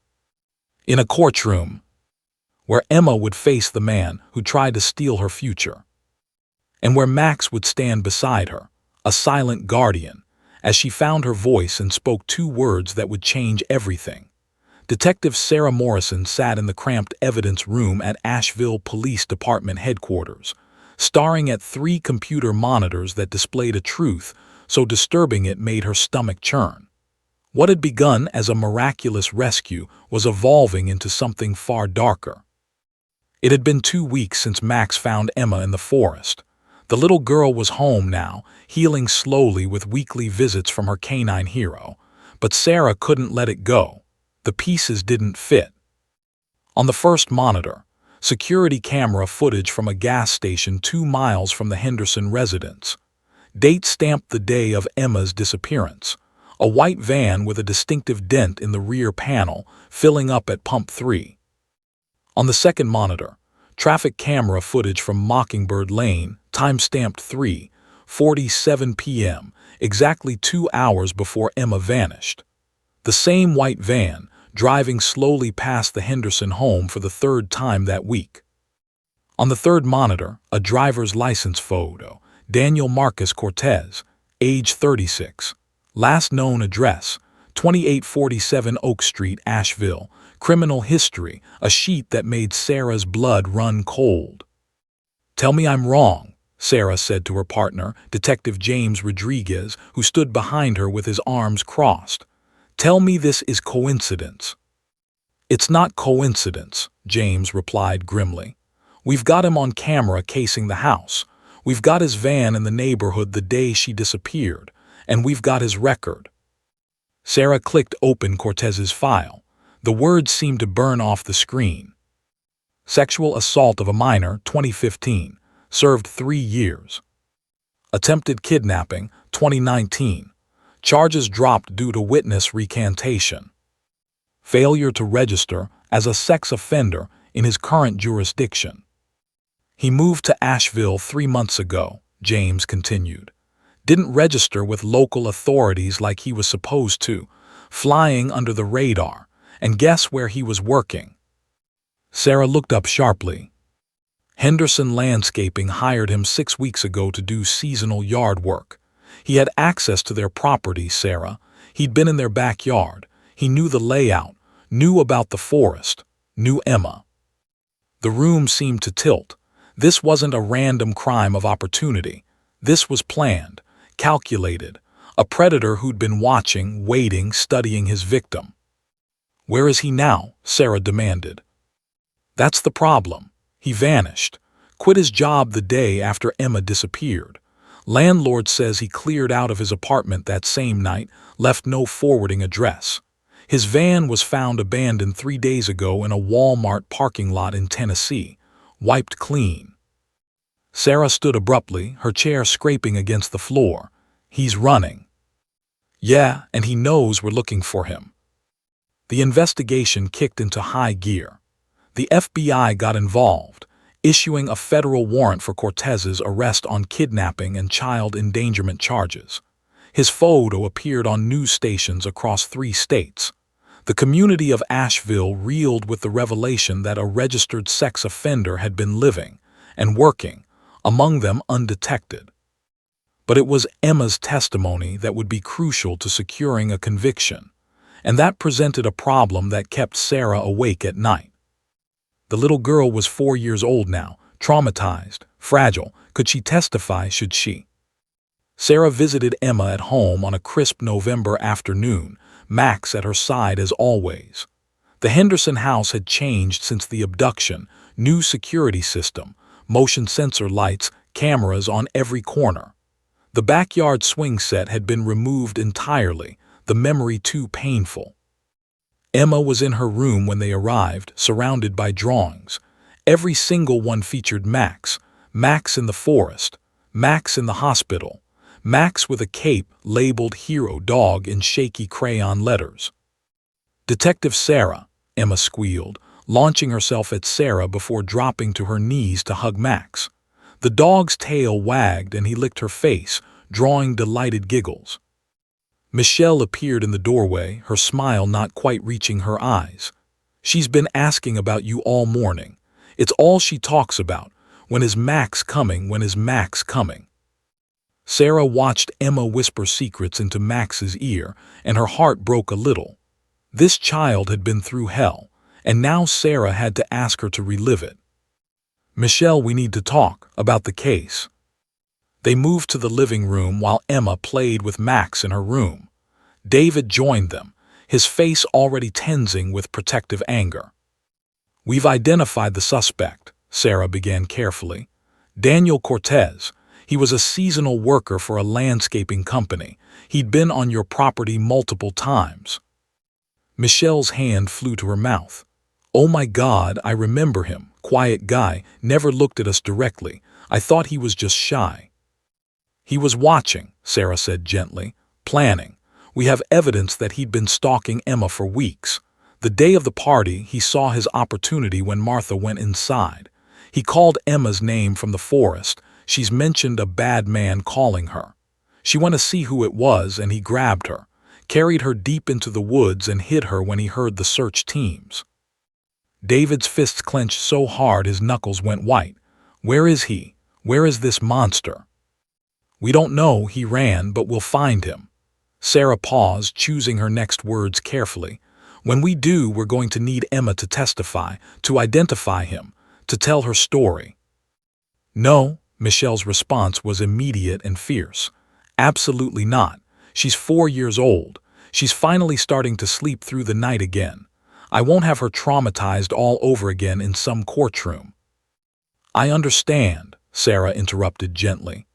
In a courtroom, where Emma would face the man who tried to steal her future, and where Max would stand beside her, a silent guardian, as she found her voice and spoke 2 words that would change everything. Detective Sarah Morrison sat in the cramped evidence room at Asheville Police Department headquarters, staring at 3 computer monitors that displayed a truth so disturbing it made her stomach churn. What had begun as a miraculous rescue was evolving into something far darker. It had been 2 weeks since Max found Emma in the forest. The little girl was home now, healing slowly with weekly visits from her canine hero, but Sarah couldn't let it go. The pieces didn't fit. On the first monitor, security camera footage from a gas station 2 miles from the Henderson residence. Date stamped the day of Emma's disappearance. A white van with a distinctive dent in the rear panel, filling up at pump 3. On the second monitor, traffic camera footage from Mockingbird Lane, time-stamped 3:47 p.m., exactly 2 hours before Emma vanished. The same white van, driving slowly past the Henderson home for the 3rd time that week. On the third monitor, a driver's license photo, Daniel Marcus Cortez, age 36. Last known address, 2847 Oak Street, Asheville. Criminal history, a sheet that made Sarah's blood run cold. "Tell me I'm wrong," Sarah said to her partner, Detective James Rodriguez, who stood behind her with his arms crossed. "Tell me this is coincidence." "It's not coincidence," James replied grimly. "We've got him on camera casing the house. We've got his van in the neighborhood the day she disappeared, and we've got his record." Sarah clicked open Cortez's file. The words seemed to burn off the screen. Sexual assault of a minor, 2015, served 3 years. Attempted kidnapping, 2019. Charges dropped due to witness recantation. Failure to register as a sex offender in his current jurisdiction. He moved to Asheville 3 months ago, James continued. Didn't register with local authorities like he was supposed to, flying under the radar. And guess where he was working? Sarah looked up sharply. Henderson Landscaping hired him 6 weeks ago to do seasonal yard work. He had access to their property, Sarah. He'd been in their backyard. He knew the layout, knew about the forest, knew Emma. The room seemed to tilt. This wasn't a random crime of opportunity. This was planned, calculated, a predator who'd been watching, waiting, studying his victim. "Where is he now?" Sarah demanded. "That's the problem. He vanished. Quit his job the day after Emma disappeared. Landlord says he cleared out of his apartment that same night, left no forwarding address. His van was found abandoned 3 days ago in a Walmart parking lot in Tennessee, wiped clean." Sarah stood abruptly, her chair scraping against the floor. "He's running." "Yeah, and he knows we're looking for him." The investigation kicked into high gear. The FBI got involved. issuing a federal warrant for Cortez's arrest on kidnapping and child endangerment charges. His photo appeared on news stations across 3 states. The community of Asheville reeled with the revelation that a registered sex offender had been living and working among them undetected. But it was Emma's testimony that would be crucial to securing a conviction, and that presented a problem that kept Sarah awake at night. The little girl was 4 years old now, traumatized, fragile. Could she testify? Should she? Sarah visited Emma at home on a crisp November afternoon, Max at her side as always. The Henderson house had changed since the abduction: new security system, motion sensor lights, cameras on every corner. The backyard swing set had been removed entirely, the memory too painful. Emma was in her room when they arrived, surrounded by drawings. Every single one featured Max. Max in the forest, Max in the hospital, Max with a cape labeled Hero Dog in shaky crayon letters. "Detective Sarah," Emma squealed, launching herself at Sarah before dropping to her knees to hug Max. The dog's tail wagged and he licked her face, drawing delighted giggles. Michelle appeared in the doorway, her smile not quite reaching her eyes. "She's been asking about you all morning. It's all she talks about. When is Max coming? When is Max coming?" Sarah watched Emma whisper secrets into Max's ear, and her heart broke a little. This child had been through hell, and now Sarah had to ask her to relive it. "Michelle, we need to talk about the case." They moved to the living room while Emma played with Max in her room. David joined them, his face already tensing with protective anger. "We've identified the suspect," Sarah began carefully. "Daniel Cortez. He was a seasonal worker for a landscaping company. He'd been on your property multiple times." Michelle's hand flew to her mouth. "Oh my God, I remember him. Quiet guy, never looked at us directly. I thought he was just shy." "He was watching," Sarah said gently, "planning. We have evidence that he'd been stalking Emma for weeks. The day of the party, he saw his opportunity when Martha went inside. He called Emma's name from the forest. She's mentioned a bad man calling her. She went to see who it was, and he grabbed her, carried her deep into the woods and hid her when he heard the search teams." David's fists clenched so hard his knuckles went white. "Where is he? Where is this monster?" "We don't know. He ran, but we'll find him." Sarah paused, choosing her next words carefully. "When we do, we're going to need Emma to testify, to identify him, to tell her story." "No," Michelle's response was immediate and fierce. "Absolutely not. She's 4 years old. She's finally starting to sleep through the night again. I won't have her traumatized all over again in some courtroom." "I understand," Sarah interrupted gently.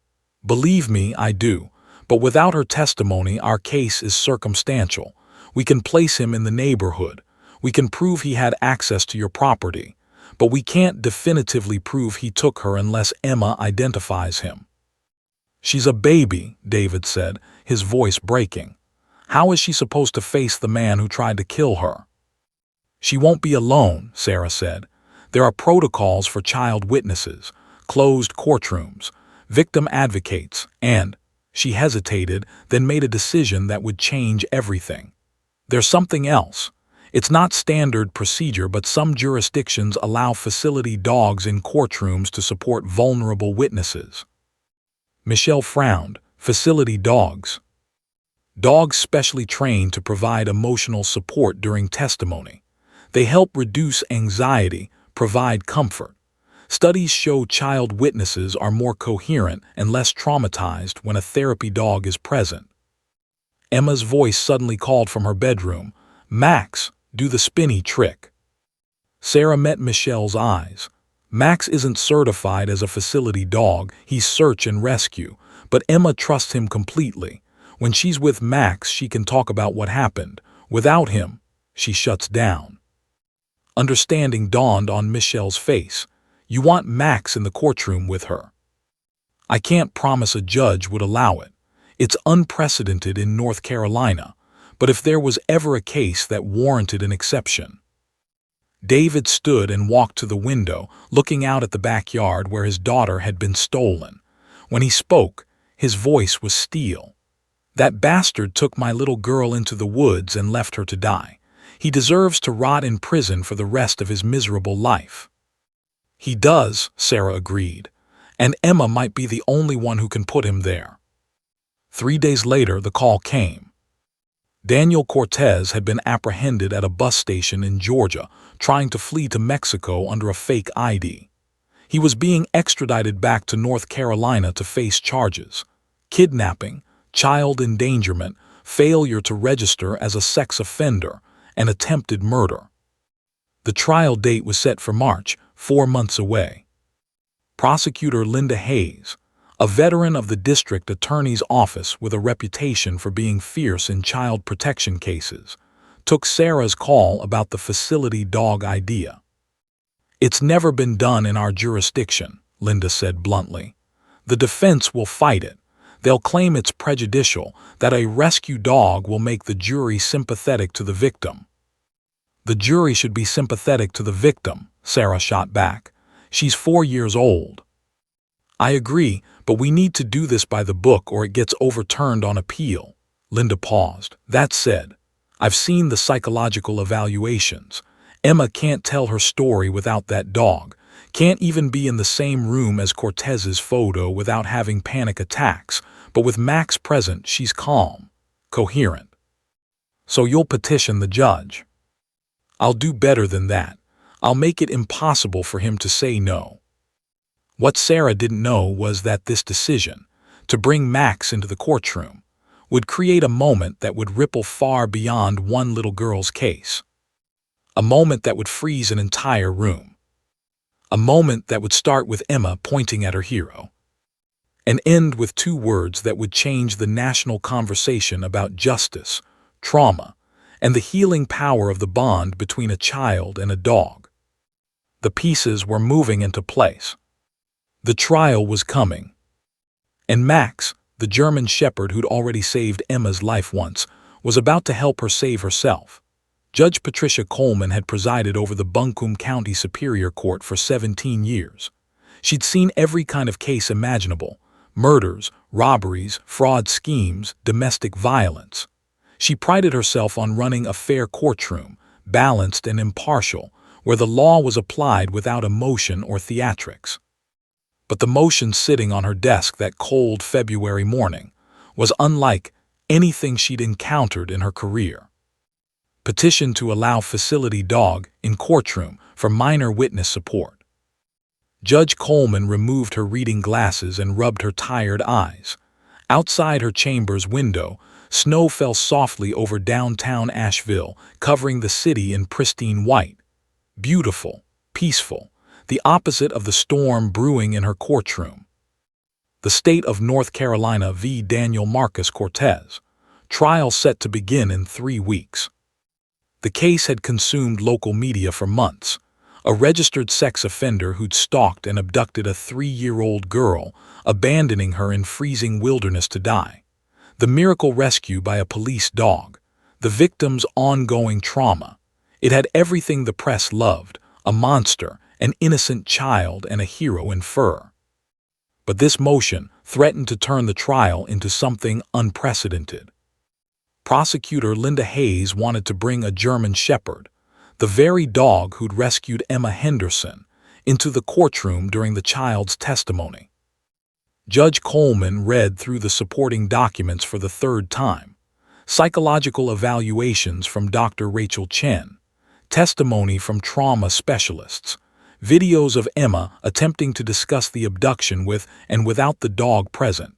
"Believe me, I do. But without her testimony, our case is circumstantial. We can place him in the neighborhood. We can prove he had access to your property. But we can't definitively prove he took her unless Emma identifies him." "She's a baby," David said, his voice breaking. "How is she supposed to face the man who tried to kill her?" "She won't be alone," Sarah said. "There are protocols for child witnesses, closed courtrooms, victim advocates, and—" She hesitated, then made a decision that would change everything. "There's something else. It's not standard procedure, but some jurisdictions allow facility dogs in courtrooms to support vulnerable witnesses." Michelle frowned. "Facility dogs?" "Dogs specially trained to provide emotional support during testimony. They help reduce anxiety, provide comfort. Studies show child witnesses are more coherent and less traumatized when a therapy dog is present." Emma's voice suddenly called from her bedroom, "Max, do the spinny trick." Sarah met Michelle's eyes. "Max isn't certified as a facility dog, he's search and rescue, but Emma trusts him completely. When she's with Max, she can talk about what happened. Without him, she shuts down." Understanding dawned on Michelle's face. "You want Max in the courtroom with her?" "I can't promise a judge would allow it. It's unprecedented in North Carolina, but if there was ever a case that warranted an exception." David stood and walked to the window, looking out at the backyard where his daughter had been stolen. When he spoke, his voice was steel. "That bastard took my little girl into the woods and left her to die. He deserves to rot in prison for the rest of his miserable life." "He does," Sarah agreed, "and Emma might be the only one who can put him there." 3 days later, the call came. Daniel Cortez had been apprehended at a bus station in Georgia, trying to flee to Mexico under a fake ID. He was being extradited back to North Carolina to face charges: kidnapping, child endangerment, failure to register as a sex offender, and attempted murder. The trial date was set for March, 4 months away. Prosecutor Linda Hayes, a veteran of the district attorney's office with a reputation for being fierce in child protection cases, took Sarah's call about the facility dog idea. "It's never been done in our jurisdiction," Linda said bluntly. "The defense will fight it. They'll claim it's prejudicial, that a rescue dog will make the jury sympathetic to the victim." "The jury should be sympathetic to the victim," Sarah shot back. "She's 4 years old." "I agree, but we need to do this by the book or it gets overturned on appeal." Linda paused. "That said, I've seen the psychological evaluations. Emma can't tell her story without that dog, can't even be in the same room as Cortez's photo without having panic attacks, but with Max present she's calm, coherent." "So you'll petition the judge?" "I'll do better than that. I'll make it impossible for him to say no." What Sarah didn't know was that this decision, to bring Max into the courtroom, would create a moment that would ripple far beyond one little girl's case. A moment that would freeze an entire room. A moment that would start with Emma pointing at her hero, and end with 2 words that would change the national conversation about justice, trauma, and the healing power of the bond between a child and a dog. The pieces were moving into place. The trial was coming. And Max, the German shepherd who'd already saved Emma's life once, was about to help her save herself. Judge Patricia Coleman had presided over the Buncombe County Superior Court for 17 years. She'd seen every kind of case imaginable: murders, robberies, fraud schemes, domestic violence. She prided herself on running a fair courtroom, balanced and impartial, where the law was applied without emotion or theatrics. But the motion sitting on her desk that cold February morning was unlike anything she'd encountered in her career. Petition to allow facility dog in courtroom for minor witness support. Judge Coleman removed her reading glasses and rubbed her tired eyes. Outside her chamber's window, snow fell softly over downtown Asheville, covering the city in pristine white. Beautiful, peaceful, the opposite of the storm brewing in her courtroom. The state of North Carolina v. Daniel Marcus Cortez. Trial set to begin in 3 weeks. The case had consumed local media for months. A registered sex offender who'd stalked and abducted a 3-year-old girl, abandoning her in freezing wilderness to die. The miracle rescue by a police dog. The victim's ongoing trauma. It had everything the press loved: a monster, an innocent child, and a hero in fur. But this motion threatened to turn the trial into something unprecedented. Prosecutor Linda Hayes wanted to bring a German shepherd, the very dog who'd rescued Emma Henderson, into the courtroom during the child's testimony. Judge Coleman read through the supporting documents for the 3rd time. Psychological evaluations from Dr. Rachel Chen, testimony from trauma specialists, videos of Emma attempting to discuss the abduction with and without the dog present.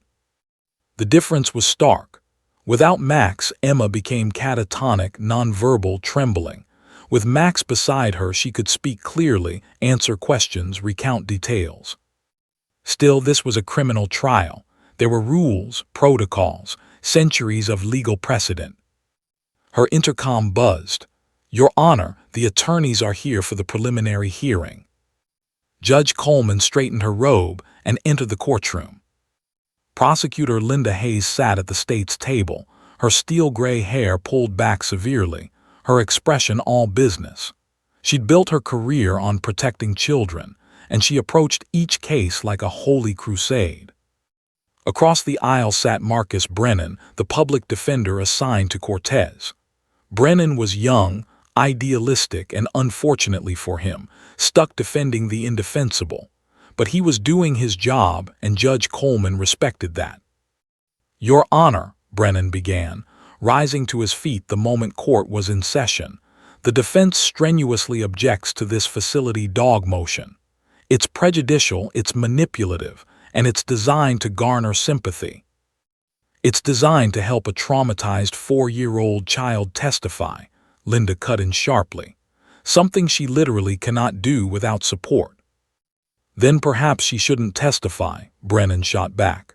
The difference was stark. Without Max, Emma became catatonic, nonverbal, trembling. With Max beside her, she could speak clearly, answer questions, recount details. Still, this was a criminal trial. There were rules, protocols, centuries of legal precedent. Her intercom buzzed. "Your Honor, the attorneys are here for the preliminary hearing." Judge Coleman straightened her robe and entered the courtroom. Prosecutor Linda Hayes sat at the state's table, her steel gray hair pulled back severely, her expression all business. She'd built her career on protecting children, and she approached each case like a holy crusade. Across the aisle sat Marcus Brennan, the public defender assigned to Cortez. Brennan was young, idealistic, and unfortunately for him, stuck defending the indefensible. But he was doing his job, and Judge Coleman respected that. "Your Honor," Brennan began, rising to his feet the moment court was in session, "the defense strenuously objects to this facility dog motion. It's prejudicial, it's manipulative, and it's designed to garner sympathy. It's designed to help a traumatized 4-year-old child testify," Linda cut in sharply, "something she literally cannot do without support." "Then perhaps she shouldn't testify," Brennan shot back.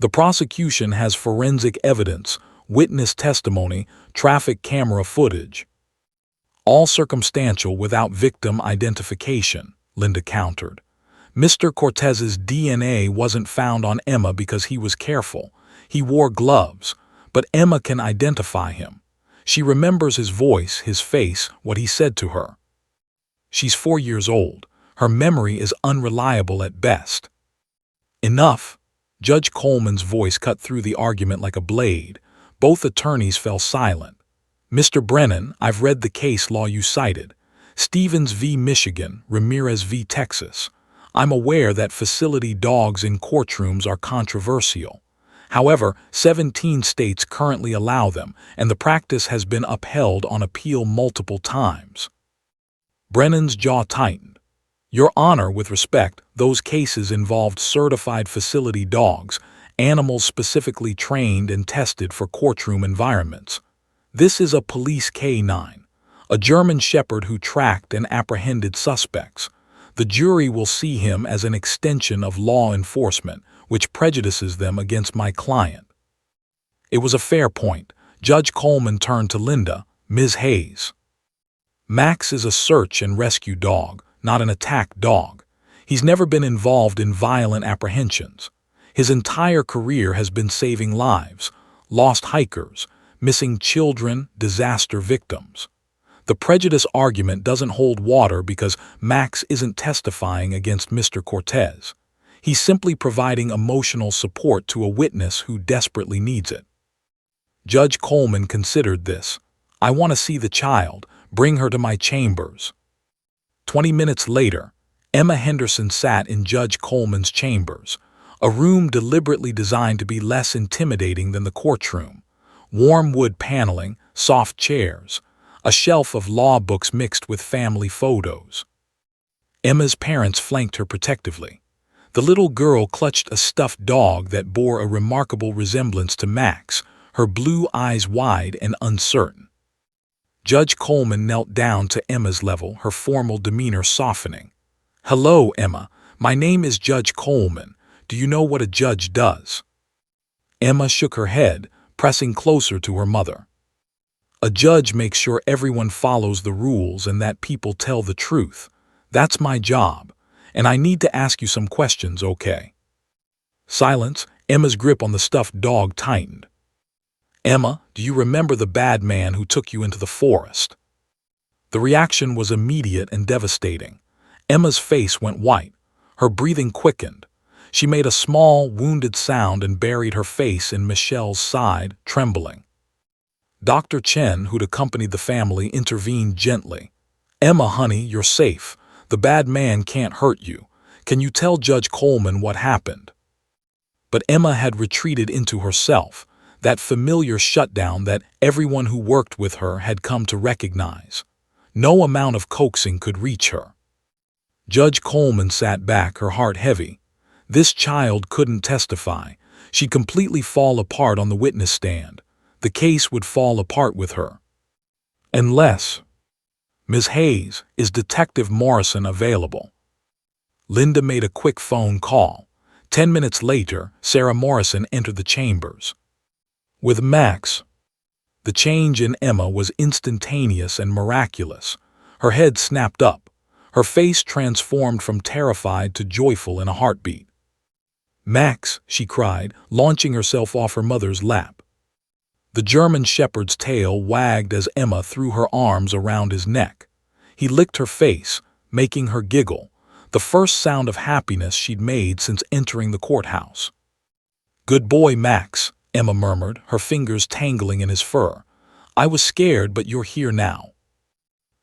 "The prosecution has forensic evidence, witness testimony, traffic camera footage. All circumstantial without victim identification," Linda countered. "Mr. Cortez's DNA wasn't found on Emma because he was careful. He wore gloves, but Emma can identify him. She remembers his voice, his face, what he said to her. She's 4 years old. Her memory is unreliable at best." "Enough!" Judge Coleman's voice cut through the argument like a blade. Both attorneys fell silent. "Mr. Brennan, I've read the case law you cited. Stevens v. Michigan, Ramirez v. Texas. I'm aware that facility dogs in courtrooms are controversial. However, 17 states currently allow them, and the practice has been upheld on appeal multiple times." Brennan's jaw tightened. "Your Honor, with respect, those cases involved certified facility dogs, animals specifically trained and tested for courtroom environments. This is a police K9, a German Shepherd who tracked and apprehended suspects. The jury will see him as an extension of law enforcement, which prejudices them against my client." It was a fair point. Judge Coleman turned to Linda, "Ms. Hayes. Max is a search and rescue dog, not an attack dog. He's never been involved in violent apprehensions. His entire career has been saving lives, lost hikers, missing children, disaster victims. The prejudice argument doesn't hold water because Max isn't testifying against Mr. Cortez. He's simply providing emotional support to a witness who desperately needs it." Judge Coleman considered this. "I want to see the child. Bring her to my chambers." 20 minutes later, Emma Henderson sat in Judge Coleman's chambers, a room deliberately designed to be less intimidating than the courtroom. Warm wood paneling, soft chairs, a shelf of law books mixed with family photos. Emma's parents flanked her protectively. The little girl clutched a stuffed dog that bore a remarkable resemblance to Max, her blue eyes wide and uncertain. Judge Coleman knelt down to Emma's level, her formal demeanor softening. "Hello, Emma. My name is Judge Coleman. Do you know what a judge does?" Emma shook her head, pressing closer to her mother. "A judge makes sure everyone follows the rules and that people tell the truth. That's my job. And I need to ask you some questions, okay?" Silence. Emma's grip on the stuffed dog tightened. "Emma, do you remember the bad man who took you into the forest?" The reaction was immediate and devastating. Emma's face went white. Her breathing quickened. She made a small, wounded sound and buried her face in Michelle's side, trembling. Dr. Chen, who'd accompanied the family, intervened gently. "Emma, honey, you're safe. The bad man can't hurt you. Can you tell Judge Coleman what happened?" But Emma had retreated into herself, that familiar shutdown that everyone who worked with her had come to recognize. No amount of coaxing could reach her. Judge Coleman sat back, her heart heavy. This child couldn't testify. She'd completely fall apart on the witness stand. The case would fall apart with her. Unless... "Ms. Hayes, is Detective Morrison available?" Linda made a quick phone call. 10 minutes later, Sarah Morrison entered the chambers. With Max. The change in Emma was instantaneous and miraculous. Her head snapped up. Her face transformed from terrified to joyful in a heartbeat. "Max," she cried, launching herself off her mother's lap. The German Shepherd's tail wagged as Emma threw her arms around his neck. He licked her face, making her giggle, the first sound of happiness she'd made since entering the courthouse. "Good boy, Max," Emma murmured, her fingers tangling in his fur. "I was scared, but you're here now."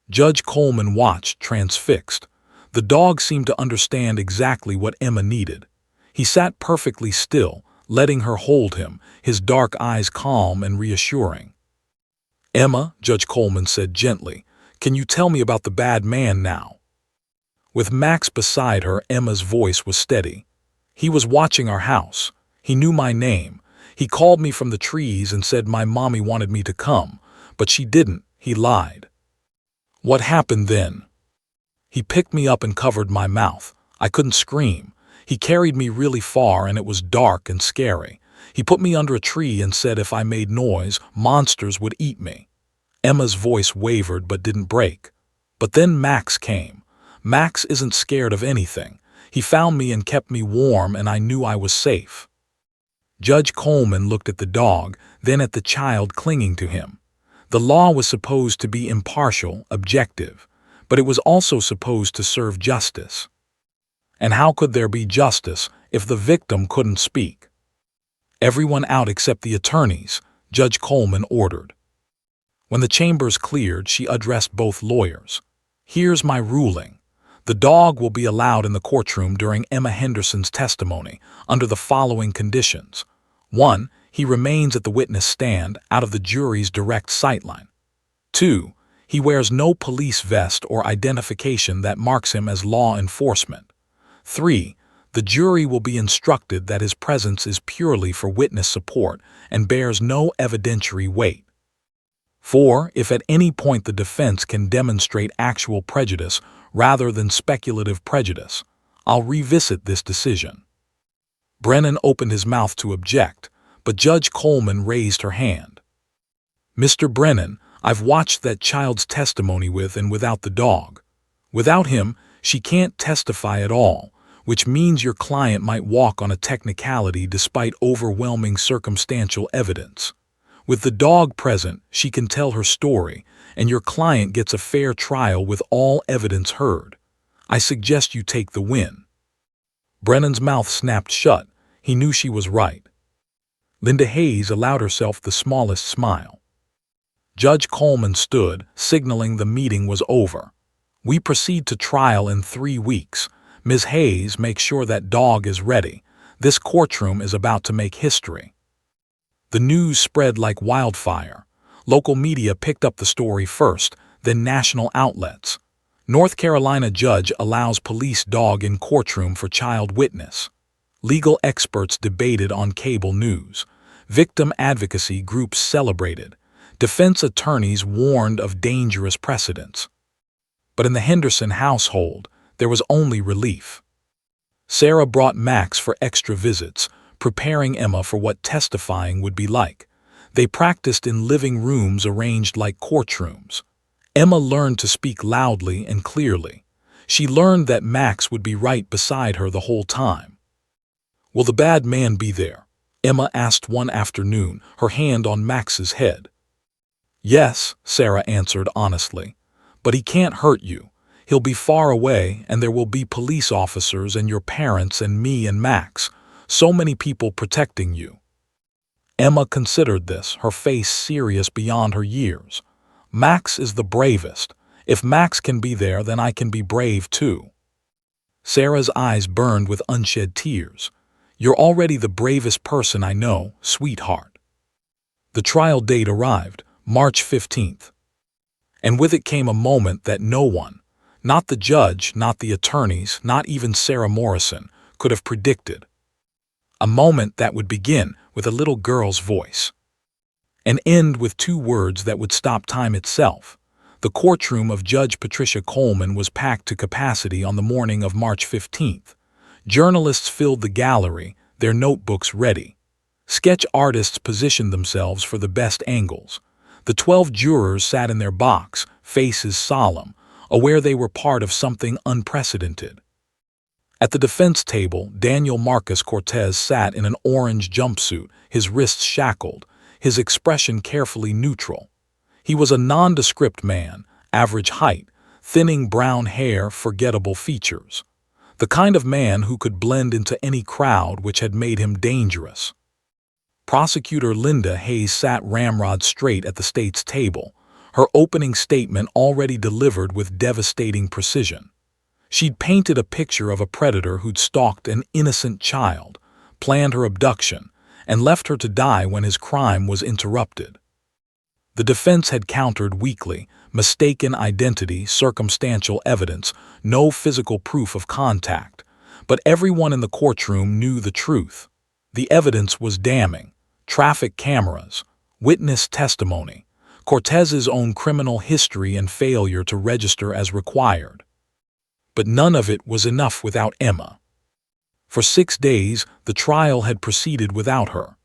Judge Coleman watched, transfixed. The dog seemed to understand exactly what Emma needed. He sat perfectly still, letting her hold him, his dark eyes calm and reassuring. "Emma," Judge Coleman said gently, "can you tell me about the bad man now?" With Max beside her, Emma's voice was steady. "He was watching our house. He knew my name. He called me from the trees and said my mommy wanted me to come, but she didn't. He lied." "What happened then?" "He picked me up and covered my mouth. I couldn't scream. He carried me really far and it was dark and scary. He put me under a tree and said if I made noise, monsters would eat me." Emma's voice wavered but didn't break. "But then Max came. Max isn't scared of anything. He found me and kept me warm and I knew I was safe." Judge Coleman looked at the dog, then at the child clinging to him. The law was supposed to be impartial, objective, but it was also supposed to serve justice. And how could there be justice if the victim couldn't speak? "Everyone out except the attorneys," Judge Coleman ordered. When the chambers cleared, she addressed both lawyers. "Here's my ruling. The dog will be allowed in the courtroom during Emma Henderson's testimony under the following conditions. 1. He remains at the witness stand out of the jury's direct sightline. 2. He wears no police vest or identification that marks him as law enforcement. 3. The jury will be instructed that his presence is purely for witness support and bears no evidentiary weight. 4. If at any point the defense can demonstrate actual prejudice rather than speculative prejudice, I'll revisit this decision." Brennan opened his mouth to object, but Judge Coleman raised her hand. "Mr. Brennan, I've watched that child's testimony with and without the dog. Without him, she can't testify at all, which means your client might walk on a technicality despite overwhelming circumstantial evidence. With the dog present, she can tell her story, and your client gets a fair trial with all evidence heard. I suggest you take the win." Brennan's mouth snapped shut. He knew she was right. Linda Hayes allowed herself the smallest smile. Judge Coleman stood, signaling the meeting was over. "We proceed to trial in 3 weeks. Ms. Hayes, make sure that dog is ready. This courtroom is about to make history." The news spread like wildfire. Local media picked up the story first, then national outlets. North Carolina judge allows police dog in courtroom for child witness. Legal experts debated on cable news. Victim advocacy groups celebrated. Defense attorneys warned of dangerous precedents. But in the Henderson household, there was only relief. Sarah brought Max for extra visits, preparing Emma for what testifying would be like. They practiced in living rooms arranged like courtrooms. Emma learned to speak loudly and clearly. She learned that Max would be right beside her the whole time. "Will the bad man be there?" Emma asked one afternoon, her hand on Max's head. "Yes," Sarah answered honestly, "but he can't hurt you. He'll be far away, and there will be police officers and your parents and me and Max. So many people protecting you." Emma considered this, her face serious beyond her years. "Max is the bravest. If Max can be there, then I can be brave too." Sarah's eyes burned with unshed tears. "You're already the bravest person I know, sweetheart." The trial date arrived, March 15th. And with it came a moment that no one, not the judge, not the attorneys, not even Sarah Morrison, could have predicted. A moment that would begin with a little girl's voice and end with 2 words that would stop time itself. The courtroom of Judge Patricia Coleman was packed to capacity on the morning of March 15th. Journalists filled the gallery, their notebooks ready. Sketch artists positioned themselves for the best angles. The 12 jurors sat in their box, faces solemn, aware they were part of something unprecedented. At the defense table, Daniel Marcus Cortez sat in an orange jumpsuit, his wrists shackled, his expression carefully neutral. He was a nondescript man, average height, thinning brown hair, forgettable features. The kind of man who could blend into any crowd, which had made him dangerous. Prosecutor Linda Hayes sat ramrod straight at the state's table, her opening statement already delivered with devastating precision. She'd painted a picture of a predator who'd stalked an innocent child, planned her abduction, and left her to die when his crime was interrupted. The defense had countered weakly: mistaken identity, circumstantial evidence, no physical proof of contact. But everyone in the courtroom knew the truth. The evidence was damning: traffic cameras, witness testimony, Cortez's own criminal history and failure to register as required. But none of it was enough without Emma. For 6 days, the trial had proceeded without her.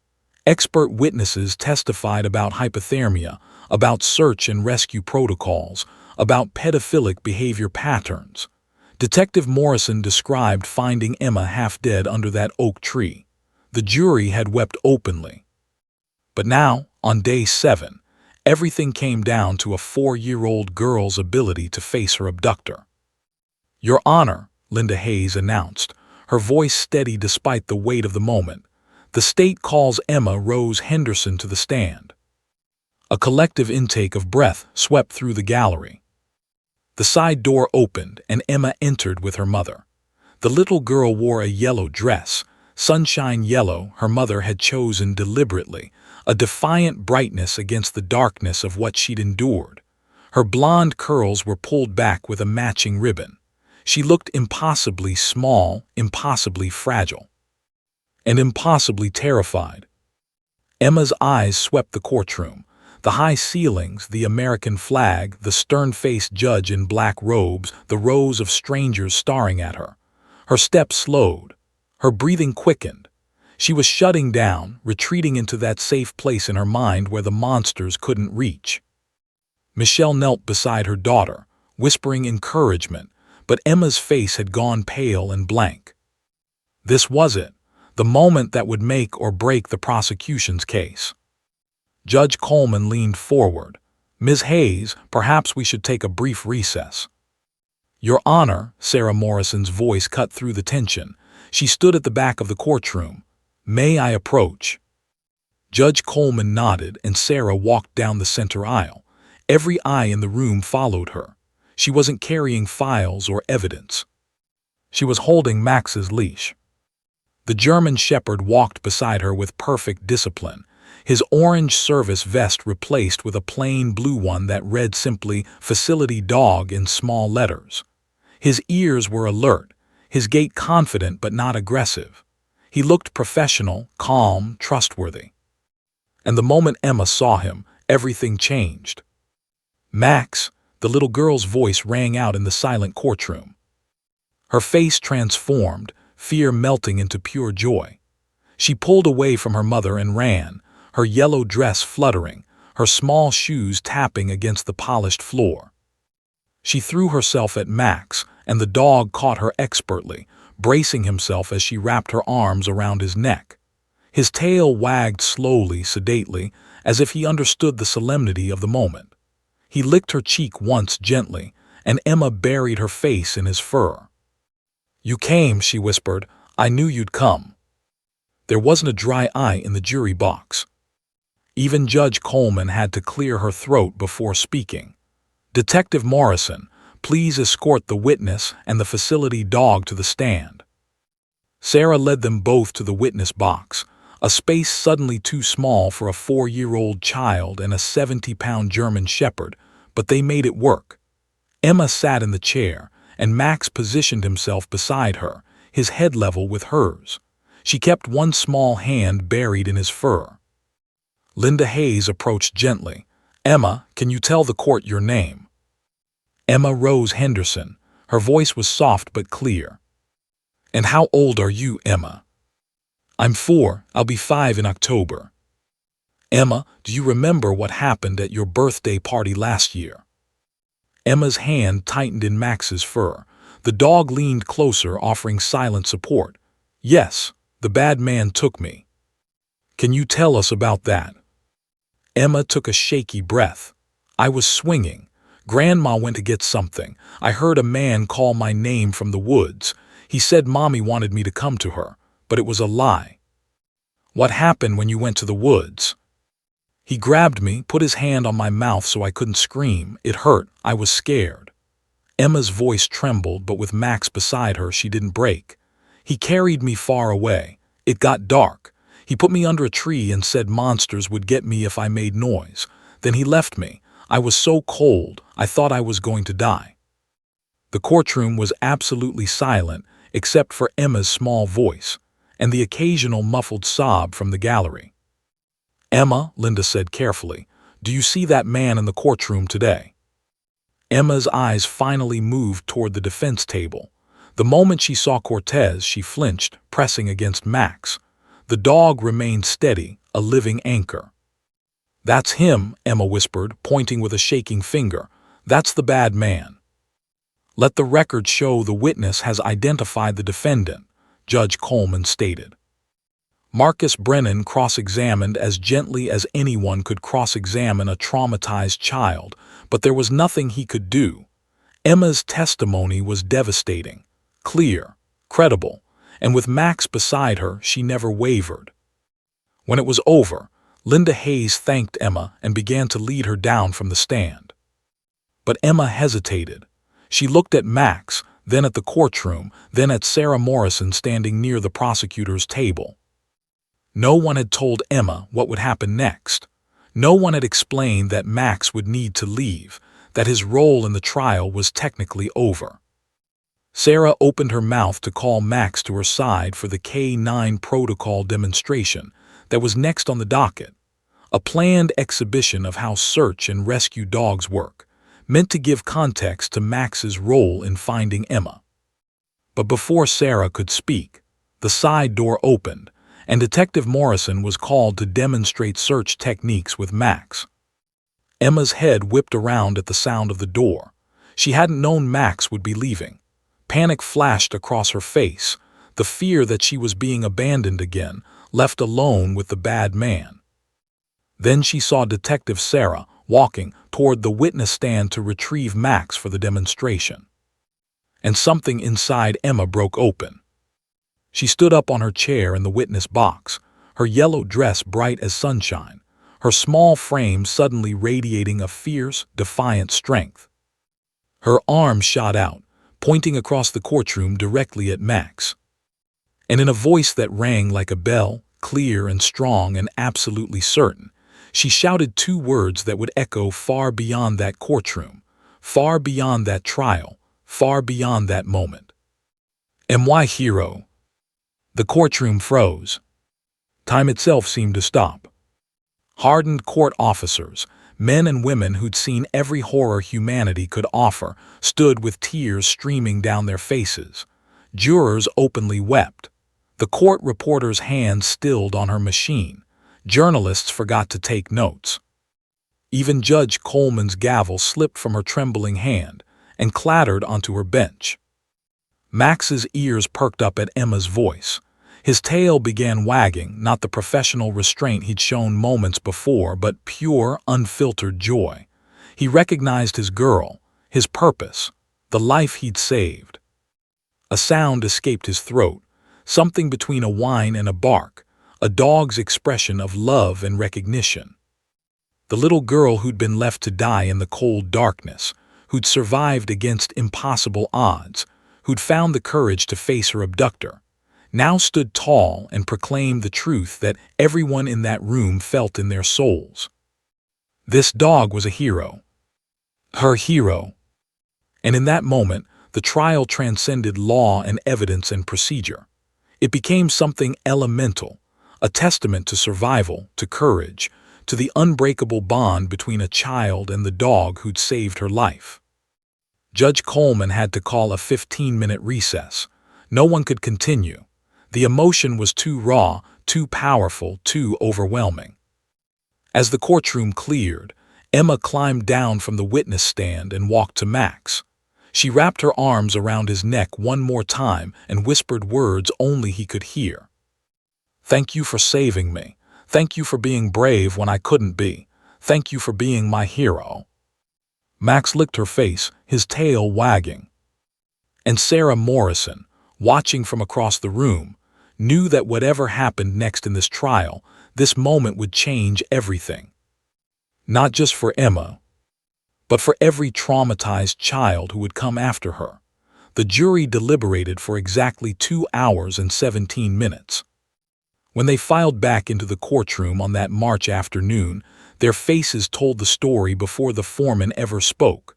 Expert witnesses testified about hypothermia, about search and rescue protocols, about pedophilic behavior patterns. Detective Morrison described finding Emma half dead under that oak tree. The jury had wept openly. But now, on day 7, everything came down to a 4-year-old girl's ability to face her abductor. "Your Honor," Linda Hayes announced, her voice steady despite the weight of the moment, "the state calls Emma Rose Henderson to the stand." A collective intake of breath swept through the gallery. The side door opened and Emma entered with her mother. The little girl wore a yellow dress, sunshine yellow her mother had chosen deliberately, a defiant brightness against the darkness of what she'd endured. Her blonde curls were pulled back with a matching ribbon. She looked impossibly small, impossibly fragile, and impossibly terrified. Emma's eyes swept the courtroom. The high ceilings, the American flag, the stern-faced judge in black robes, the rows of strangers staring at her. Her step slowed. Her breathing quickened. She was shutting down, retreating into that safe place in her mind where the monsters couldn't reach. Michelle knelt beside her daughter, whispering encouragement, but Emma's face had gone pale and blank. This was it, the moment that would make or break the prosecution's case. Judge Coleman leaned forward. "Ms. Hayes, perhaps we should take a brief recess." "Your Honor," Sarah Morrison's voice cut through the tension. She stood at the back of the courtroom. "May I approach?" Judge Coleman nodded and Sarah walked down the center aisle. Every eye in the room followed her. She wasn't carrying files or evidence. She was holding Max's leash. The German Shepherd walked beside her with perfect discipline, his orange service vest replaced with a plain blue one that read simply "Facility Dog" in small letters. His ears were alert, his gait confident but not aggressive. He looked professional, calm, trustworthy. And the moment Emma saw him, everything changed. "Max," the little girl's voice rang out in the silent courtroom. Her face transformed, fear melting into pure joy. She pulled away from her mother and ran, her yellow dress fluttering, her small shoes tapping against the polished floor. She threw herself at Max, and the dog caught her expertly, bracing himself as she wrapped her arms around his neck. His tail wagged slowly, sedately, as if he understood the solemnity of the moment. He licked her cheek once gently, and Emma buried her face in his fur. "You came," she whispered. "I knew you'd come." There wasn't a dry eye in the jury box. Even Judge Coleman had to clear her throat before speaking. "Detective Morrison, please escort the witness and the facility dog to the stand." Sarah led them both to the witness box, a space suddenly too small for a 4-year-old child and a 70-pound German Shepherd, but they made it work. Emma sat in the chair, and Max positioned himself beside her, his head level with hers. She kept one small hand buried in his fur. Linda Hayes approached gently. "Emma, can you tell the court your name?" "Emma Rose Henderson." Her voice was soft but clear. "And how old are you, Emma?" "I'm 4. I'll be 5 in October." "Emma, do you remember what happened at your birthday party last year?" Emma's hand tightened in Max's fur. The dog leaned closer, offering silent support. "Yes, the bad man took me." "Can you tell us about that?" Emma took a shaky breath. "I was swinging, Grandma went to get something. I heard a man call my name from the woods. He said Mommy wanted me to come to her, but it was a lie. What happened when you went to the woods? He grabbed me, put his hand on my mouth so I couldn't scream. It hurt. I was scared. Emma's voice trembled, but with Max beside her, she didn't break. He carried me far away. It got dark. He put me under a tree and said monsters would get me if I made noise. Then he left me. I was so cold, I thought I was going to die. The courtroom was absolutely silent, except for Emma's small voice, and the occasional muffled sob from the gallery. Emma, Linda said carefully, do you see that man in the courtroom today? Emma's eyes finally moved toward the defense table. The moment she saw Cortez, she flinched, pressing against Max. The dog remained steady, a living anchor. That's him, Emma whispered, pointing with a shaking finger. That's the bad man. Let the record show the witness has identified the defendant, Judge Coleman stated. Marcus Brennan cross-examined as gently as anyone could cross-examine a traumatized child, but there was nothing he could do. Emma's testimony was devastating, clear, credible, and with Max beside her, she never wavered. When it was over, Linda Hayes thanked Emma and began to lead her down from the stand. But Emma hesitated. She looked at Max, then at the courtroom, then at Sarah Morrison standing near the prosecutor's table. No one had told Emma what would happen next. No one had explained that Max would need to leave, that his role in the trial was technically over. Sarah opened her mouth to call Max to her side for the K-9 protocol demonstration that was next on the docket, a planned exhibition of how search and rescue dogs work, meant to give context to Max's role in finding Emma. But before Sarah could speak, the side door opened, and Detective Morrison was called to demonstrate search techniques with Max. Emma's head whipped around at the sound of the door. She hadn't known Max would be leaving. Panic flashed across her face, the fear that she was being abandoned again, left alone with the bad man. Then she saw Detective Sarah walking toward the witness stand to retrieve Max for the demonstration. And something inside Emma broke open. She stood up on her chair in the witness box, her yellow dress bright as sunshine, her small frame suddenly radiating a fierce, defiant strength. Her arms shot out, pointing across the courtroom directly at Max. And in a voice that rang like a bell, clear and strong and absolutely certain, she shouted two words that would echo far beyond that courtroom, far beyond that trial, far beyond that moment. "My hero." The courtroom froze. Time itself seemed to stop. Hardened court officers, men and women who'd seen every horror humanity could offer, stood with tears streaming down their faces. Jurors openly wept. The court reporter's hand stilled on her machine. Journalists forgot to take notes. Even Judge Coleman's gavel slipped from her trembling hand and clattered onto her bench. Max's ears perked up at Emma's voice. His tail began wagging, not the professional restraint he'd shown moments before, but pure, unfiltered joy. He recognized his girl, his purpose, the life he'd saved. A sound escaped his throat, something between a whine and a bark, a dog's expression of love and recognition. The little girl who'd been left to die in the cold darkness, who'd survived against impossible odds, who'd found the courage to face her abductor, now stood tall and proclaimed the truth that everyone in that room felt in their souls. This dog was a hero. Her hero. And in that moment, the trial transcended law and evidence and procedure. It became something elemental, a testament to survival, to courage, to the unbreakable bond between a child and the dog who'd saved her life. Judge Coleman had to call a 15-minute recess. No one could continue. The emotion was too raw, too powerful, too overwhelming. As the courtroom cleared, Emma climbed down from the witness stand and walked to Max. She wrapped her arms around his neck one more time and whispered words only he could hear. "Thank you for saving me. Thank you for being brave when I couldn't be. Thank you for being my hero." Max licked her face, his tail wagging. And Sarah Morrison, watching from across the room, knew that whatever happened next in this trial, this moment would change everything. Not just for Emma, but for every traumatized child who would come after her. The jury deliberated for exactly 2 hours and 17 minutes. When they filed back into the courtroom on that March afternoon, their faces told the story before the foreman ever spoke.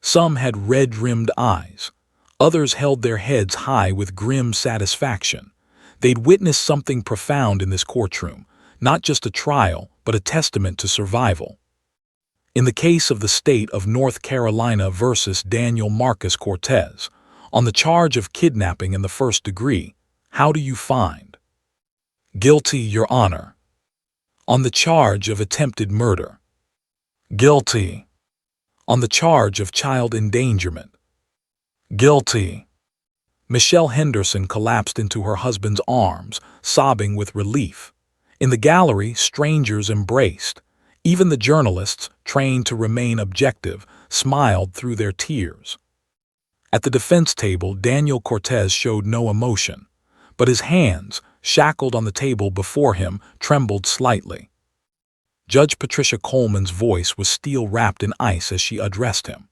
Some had red-rimmed eyes. Others held their heads high with grim satisfaction. They'd witnessed something profound in this courtroom, not just a trial, but a testament to survival. In the case of the state of North Carolina versus Daniel Marcus Cortez, on the charge of kidnapping in the first degree, how do you find? Guilty, Your Honor. On the charge of attempted murder. Guilty. On the charge of child endangerment. Guilty. Michelle Henderson collapsed into her husband's arms, sobbing with relief. In the gallery, strangers embraced. Even the journalists, trained to remain objective, smiled through their tears. At the defense table, Daniel Cortez showed no emotion, but his hands, shackled on the table before him, trembled slightly. Judge Patricia Coleman's voice was steel-wrapped in ice as she addressed him.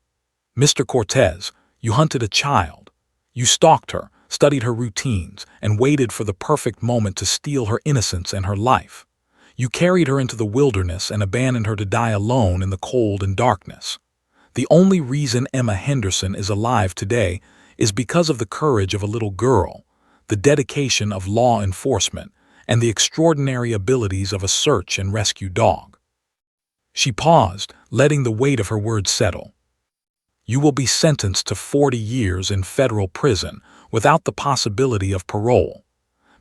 "Mr. Cortez, you hunted a child. You stalked her, studied her routines, and waited for the perfect moment to steal her innocence and her life. You carried her into the wilderness and abandoned her to die alone in the cold and darkness. The only reason Emma Henderson is alive today is because of the courage of a little girl, the dedication of law enforcement, and the extraordinary abilities of a search and rescue dog." She paused, letting the weight of her words settle. "You will be sentenced to 40 years in federal prison without the possibility of parole.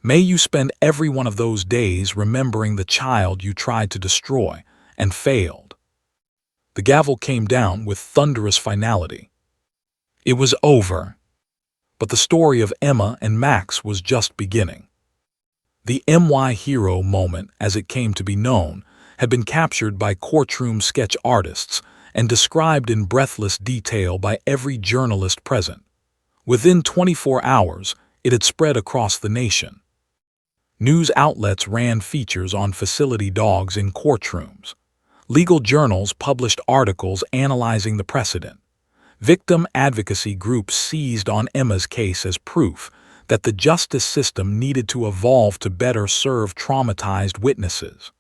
May you spend every one of those days remembering the child you tried to destroy and failed." The gavel came down with thunderous finality. It was over. But the story of Emma and Max was just beginning. The MY Hero moment, as it came to be known, had been captured by courtroom sketch artists and described in breathless detail by every journalist present. Within 24 hours, it had spread across the nation. News outlets ran features on facility dogs in courtrooms. Legal journals published articles analyzing the precedent. Victim advocacy groups seized on Emma's case as proof that the justice system needed to evolve to better serve traumatized witnesses.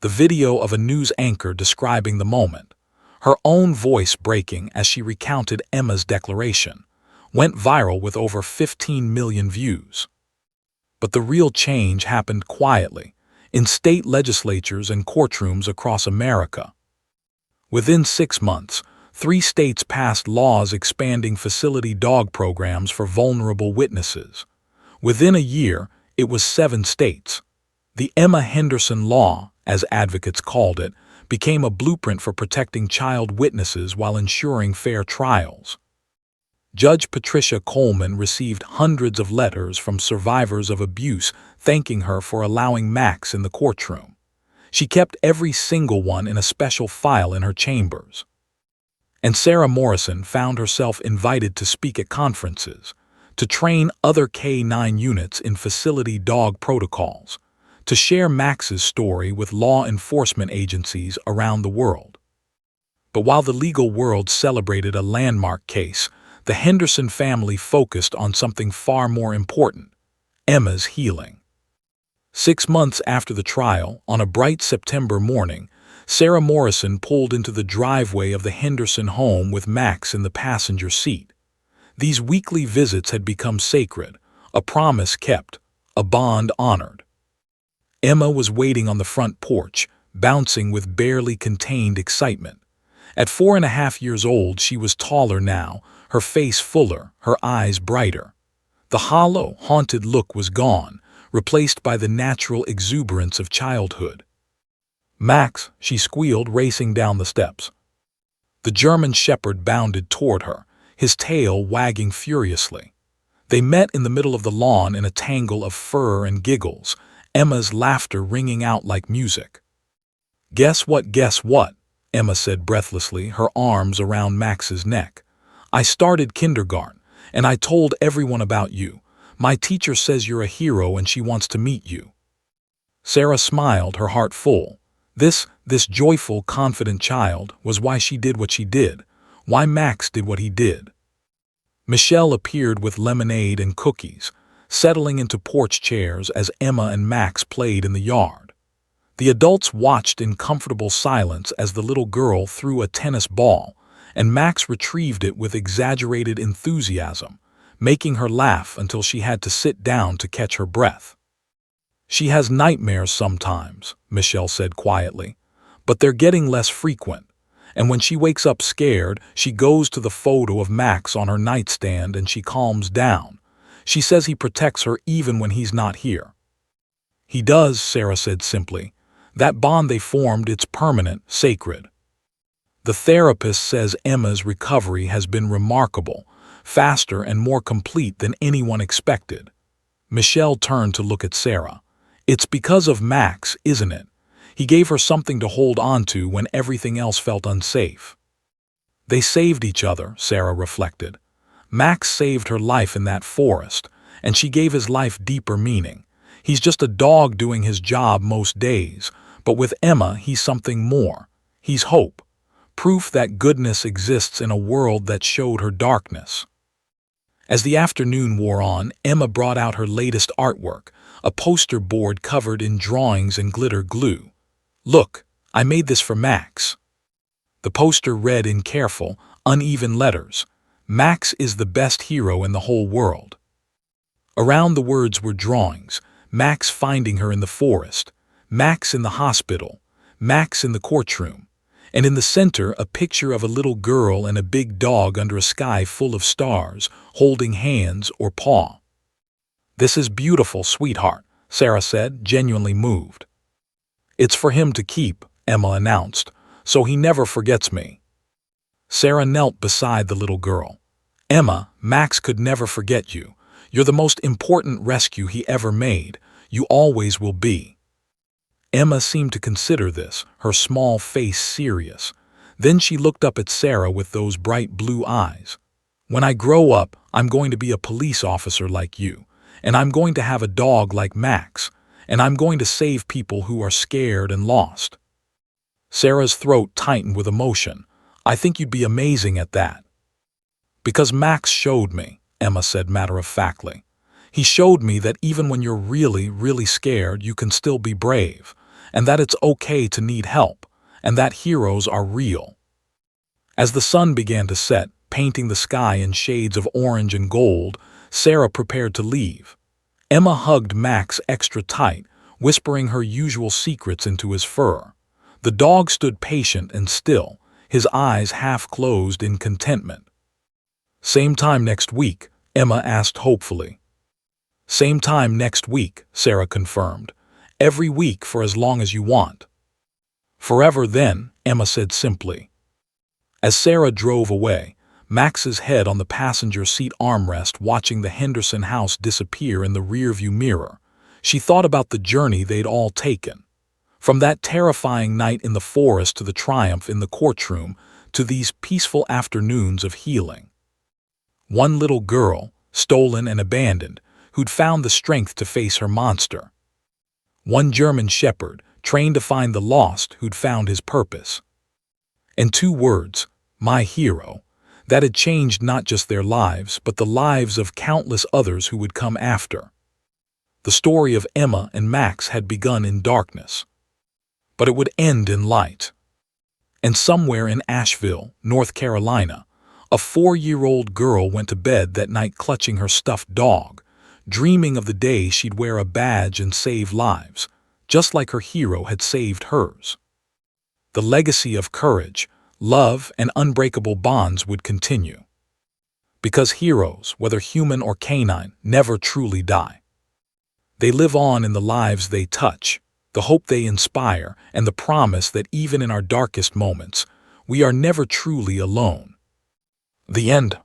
The video of a news anchor describing the moment, her own voice breaking as she recounted Emma's declaration, went viral with over 15 million views. But the real change happened quietly, in state legislatures and courtrooms across America. Within 6 months, 3 states passed laws expanding facility dog programs for vulnerable witnesses. Within a year, it was 7 states. The Emma Henderson Law, as advocates called it, became a blueprint for protecting child witnesses while ensuring fair trials. Judge Patricia Coleman received hundreds of letters from survivors of abuse thanking her for allowing Max in the courtroom. She kept every single one in a special file in her chambers. And Sarah Morrison found herself invited to speak at conferences, to train other K-9 units in facility dog protocols, to share Max's story with law enforcement agencies around the world. But while the legal world celebrated a landmark case, the Henderson family focused on something far more important: Emma's healing. 6 months after the trial, on a bright September morning, Sarah Morrison pulled into the driveway of the Henderson home with Max in the passenger seat. These weekly visits had become sacred, a promise kept, a bond honored. Emma was waiting on the front porch, bouncing with barely contained excitement. At 4.5 years old, she was taller now, her face fuller, her eyes brighter. The hollow, haunted look was gone, replaced by the natural exuberance of childhood. "Max," she squealed, racing down the steps. The German shepherd bounded toward her, his tail wagging furiously. They met in the middle of the lawn in a tangle of fur and giggles, Emma's laughter ringing out like music. Guess what, Emma said breathlessly, her arms around Max's neck. "I started kindergarten, and I told everyone about you. My teacher says you're a hero and she wants to meet you." Sarah smiled, her heart full. This joyful, confident child was why she did what she did, why Max did what he did. Michelle appeared with lemonade and cookies, settling into porch chairs as Emma and Max played in the yard. The adults watched in comfortable silence as the little girl threw a tennis ball, and Max retrieved it with exaggerated enthusiasm, making her laugh until she had to sit down to catch her breath. "She has nightmares sometimes," Michelle said quietly, "but they're getting less frequent. And when she wakes up scared, she goes to the photo of Max on her nightstand and she calms down. She says he protects her even when he's not here." "He does," Sarah said simply. "That bond they formed, it's permanent, sacred." The therapist says Emma's recovery has been remarkable, faster and more complete than anyone expected. Michelle turned to look at Sarah. "It's because of Max, isn't it? He gave her something to hold on to when everything else felt unsafe." "They saved each other," Sarah reflected. "Max saved her life in that forest, and she gave his life deeper meaning. He's just a dog doing his job most days, but with Emma he's something more. He's hope. Proof that goodness exists in a world that showed her darkness." As the afternoon wore on, Emma brought out her latest artwork, a poster board covered in drawings and glitter glue. "Look, I made this for Max." The poster read in careful, uneven letters, "Max is the best hero in the whole world." Around the words were drawings: Max finding her in the forest, Max in the hospital, Max in the courtroom, and in the center a picture of a little girl and a big dog under a sky full of stars, holding hands or paw. "This is beautiful, sweetheart," Sarah said, genuinely moved. "It's for him to keep," Emma announced, "so he never forgets me." Sarah knelt beside the little girl. "Emma, Max could never forget you. You're the most important rescue he ever made. You always will be." Emma seemed to consider this, her small face serious. Then she looked up at Sarah with those bright blue eyes. "When I grow up, I'm going to be a police officer like you, and I'm going to have a dog like Max, and I'm going to save people who are scared and lost." Sarah's throat tightened with emotion. "I think you'd be amazing at that." "Because Max showed me," Emma said matter-of-factly. "He showed me that even when you're really, really scared, you can still be brave, and that it's okay to need help, and that heroes are real." As the sun began to set, painting the sky in shades of orange and gold, Sarah prepared to leave. Emma hugged Max extra tight, whispering her usual secrets into his fur. The dog stood patient and still, his eyes half closed in contentment. "Same time next week?" Emma asked hopefully. "Same time next week," Sarah confirmed. "Every week for as long as you want." "Forever then," Emma said simply. As Sarah drove away, Max's head on the passenger seat armrest watching the Henderson house disappear in the rearview mirror, she thought about the journey they'd all taken. From that terrifying night in the forest to the triumph in the courtroom to these peaceful afternoons of healing. One little girl, stolen and abandoned, who'd found the strength to face her monster. One German shepherd, trained to find the lost, who'd found his purpose. And two words, my hero, that had changed not just their lives, but the lives of countless others who would come after. The story of Emma and Max had begun in darkness, but it would end in light. And somewhere in Asheville, North Carolina, a 4-year-old girl went to bed that night clutching her stuffed dog, dreaming of the day she'd wear a badge and save lives, just like her hero had saved hers. The legacy of courage, love, and unbreakable bonds would continue. Because heroes, whether human or canine, never truly die. They live on in the lives they touch, the hope they inspire, and the promise that even in our darkest moments, we are never truly alone. The end.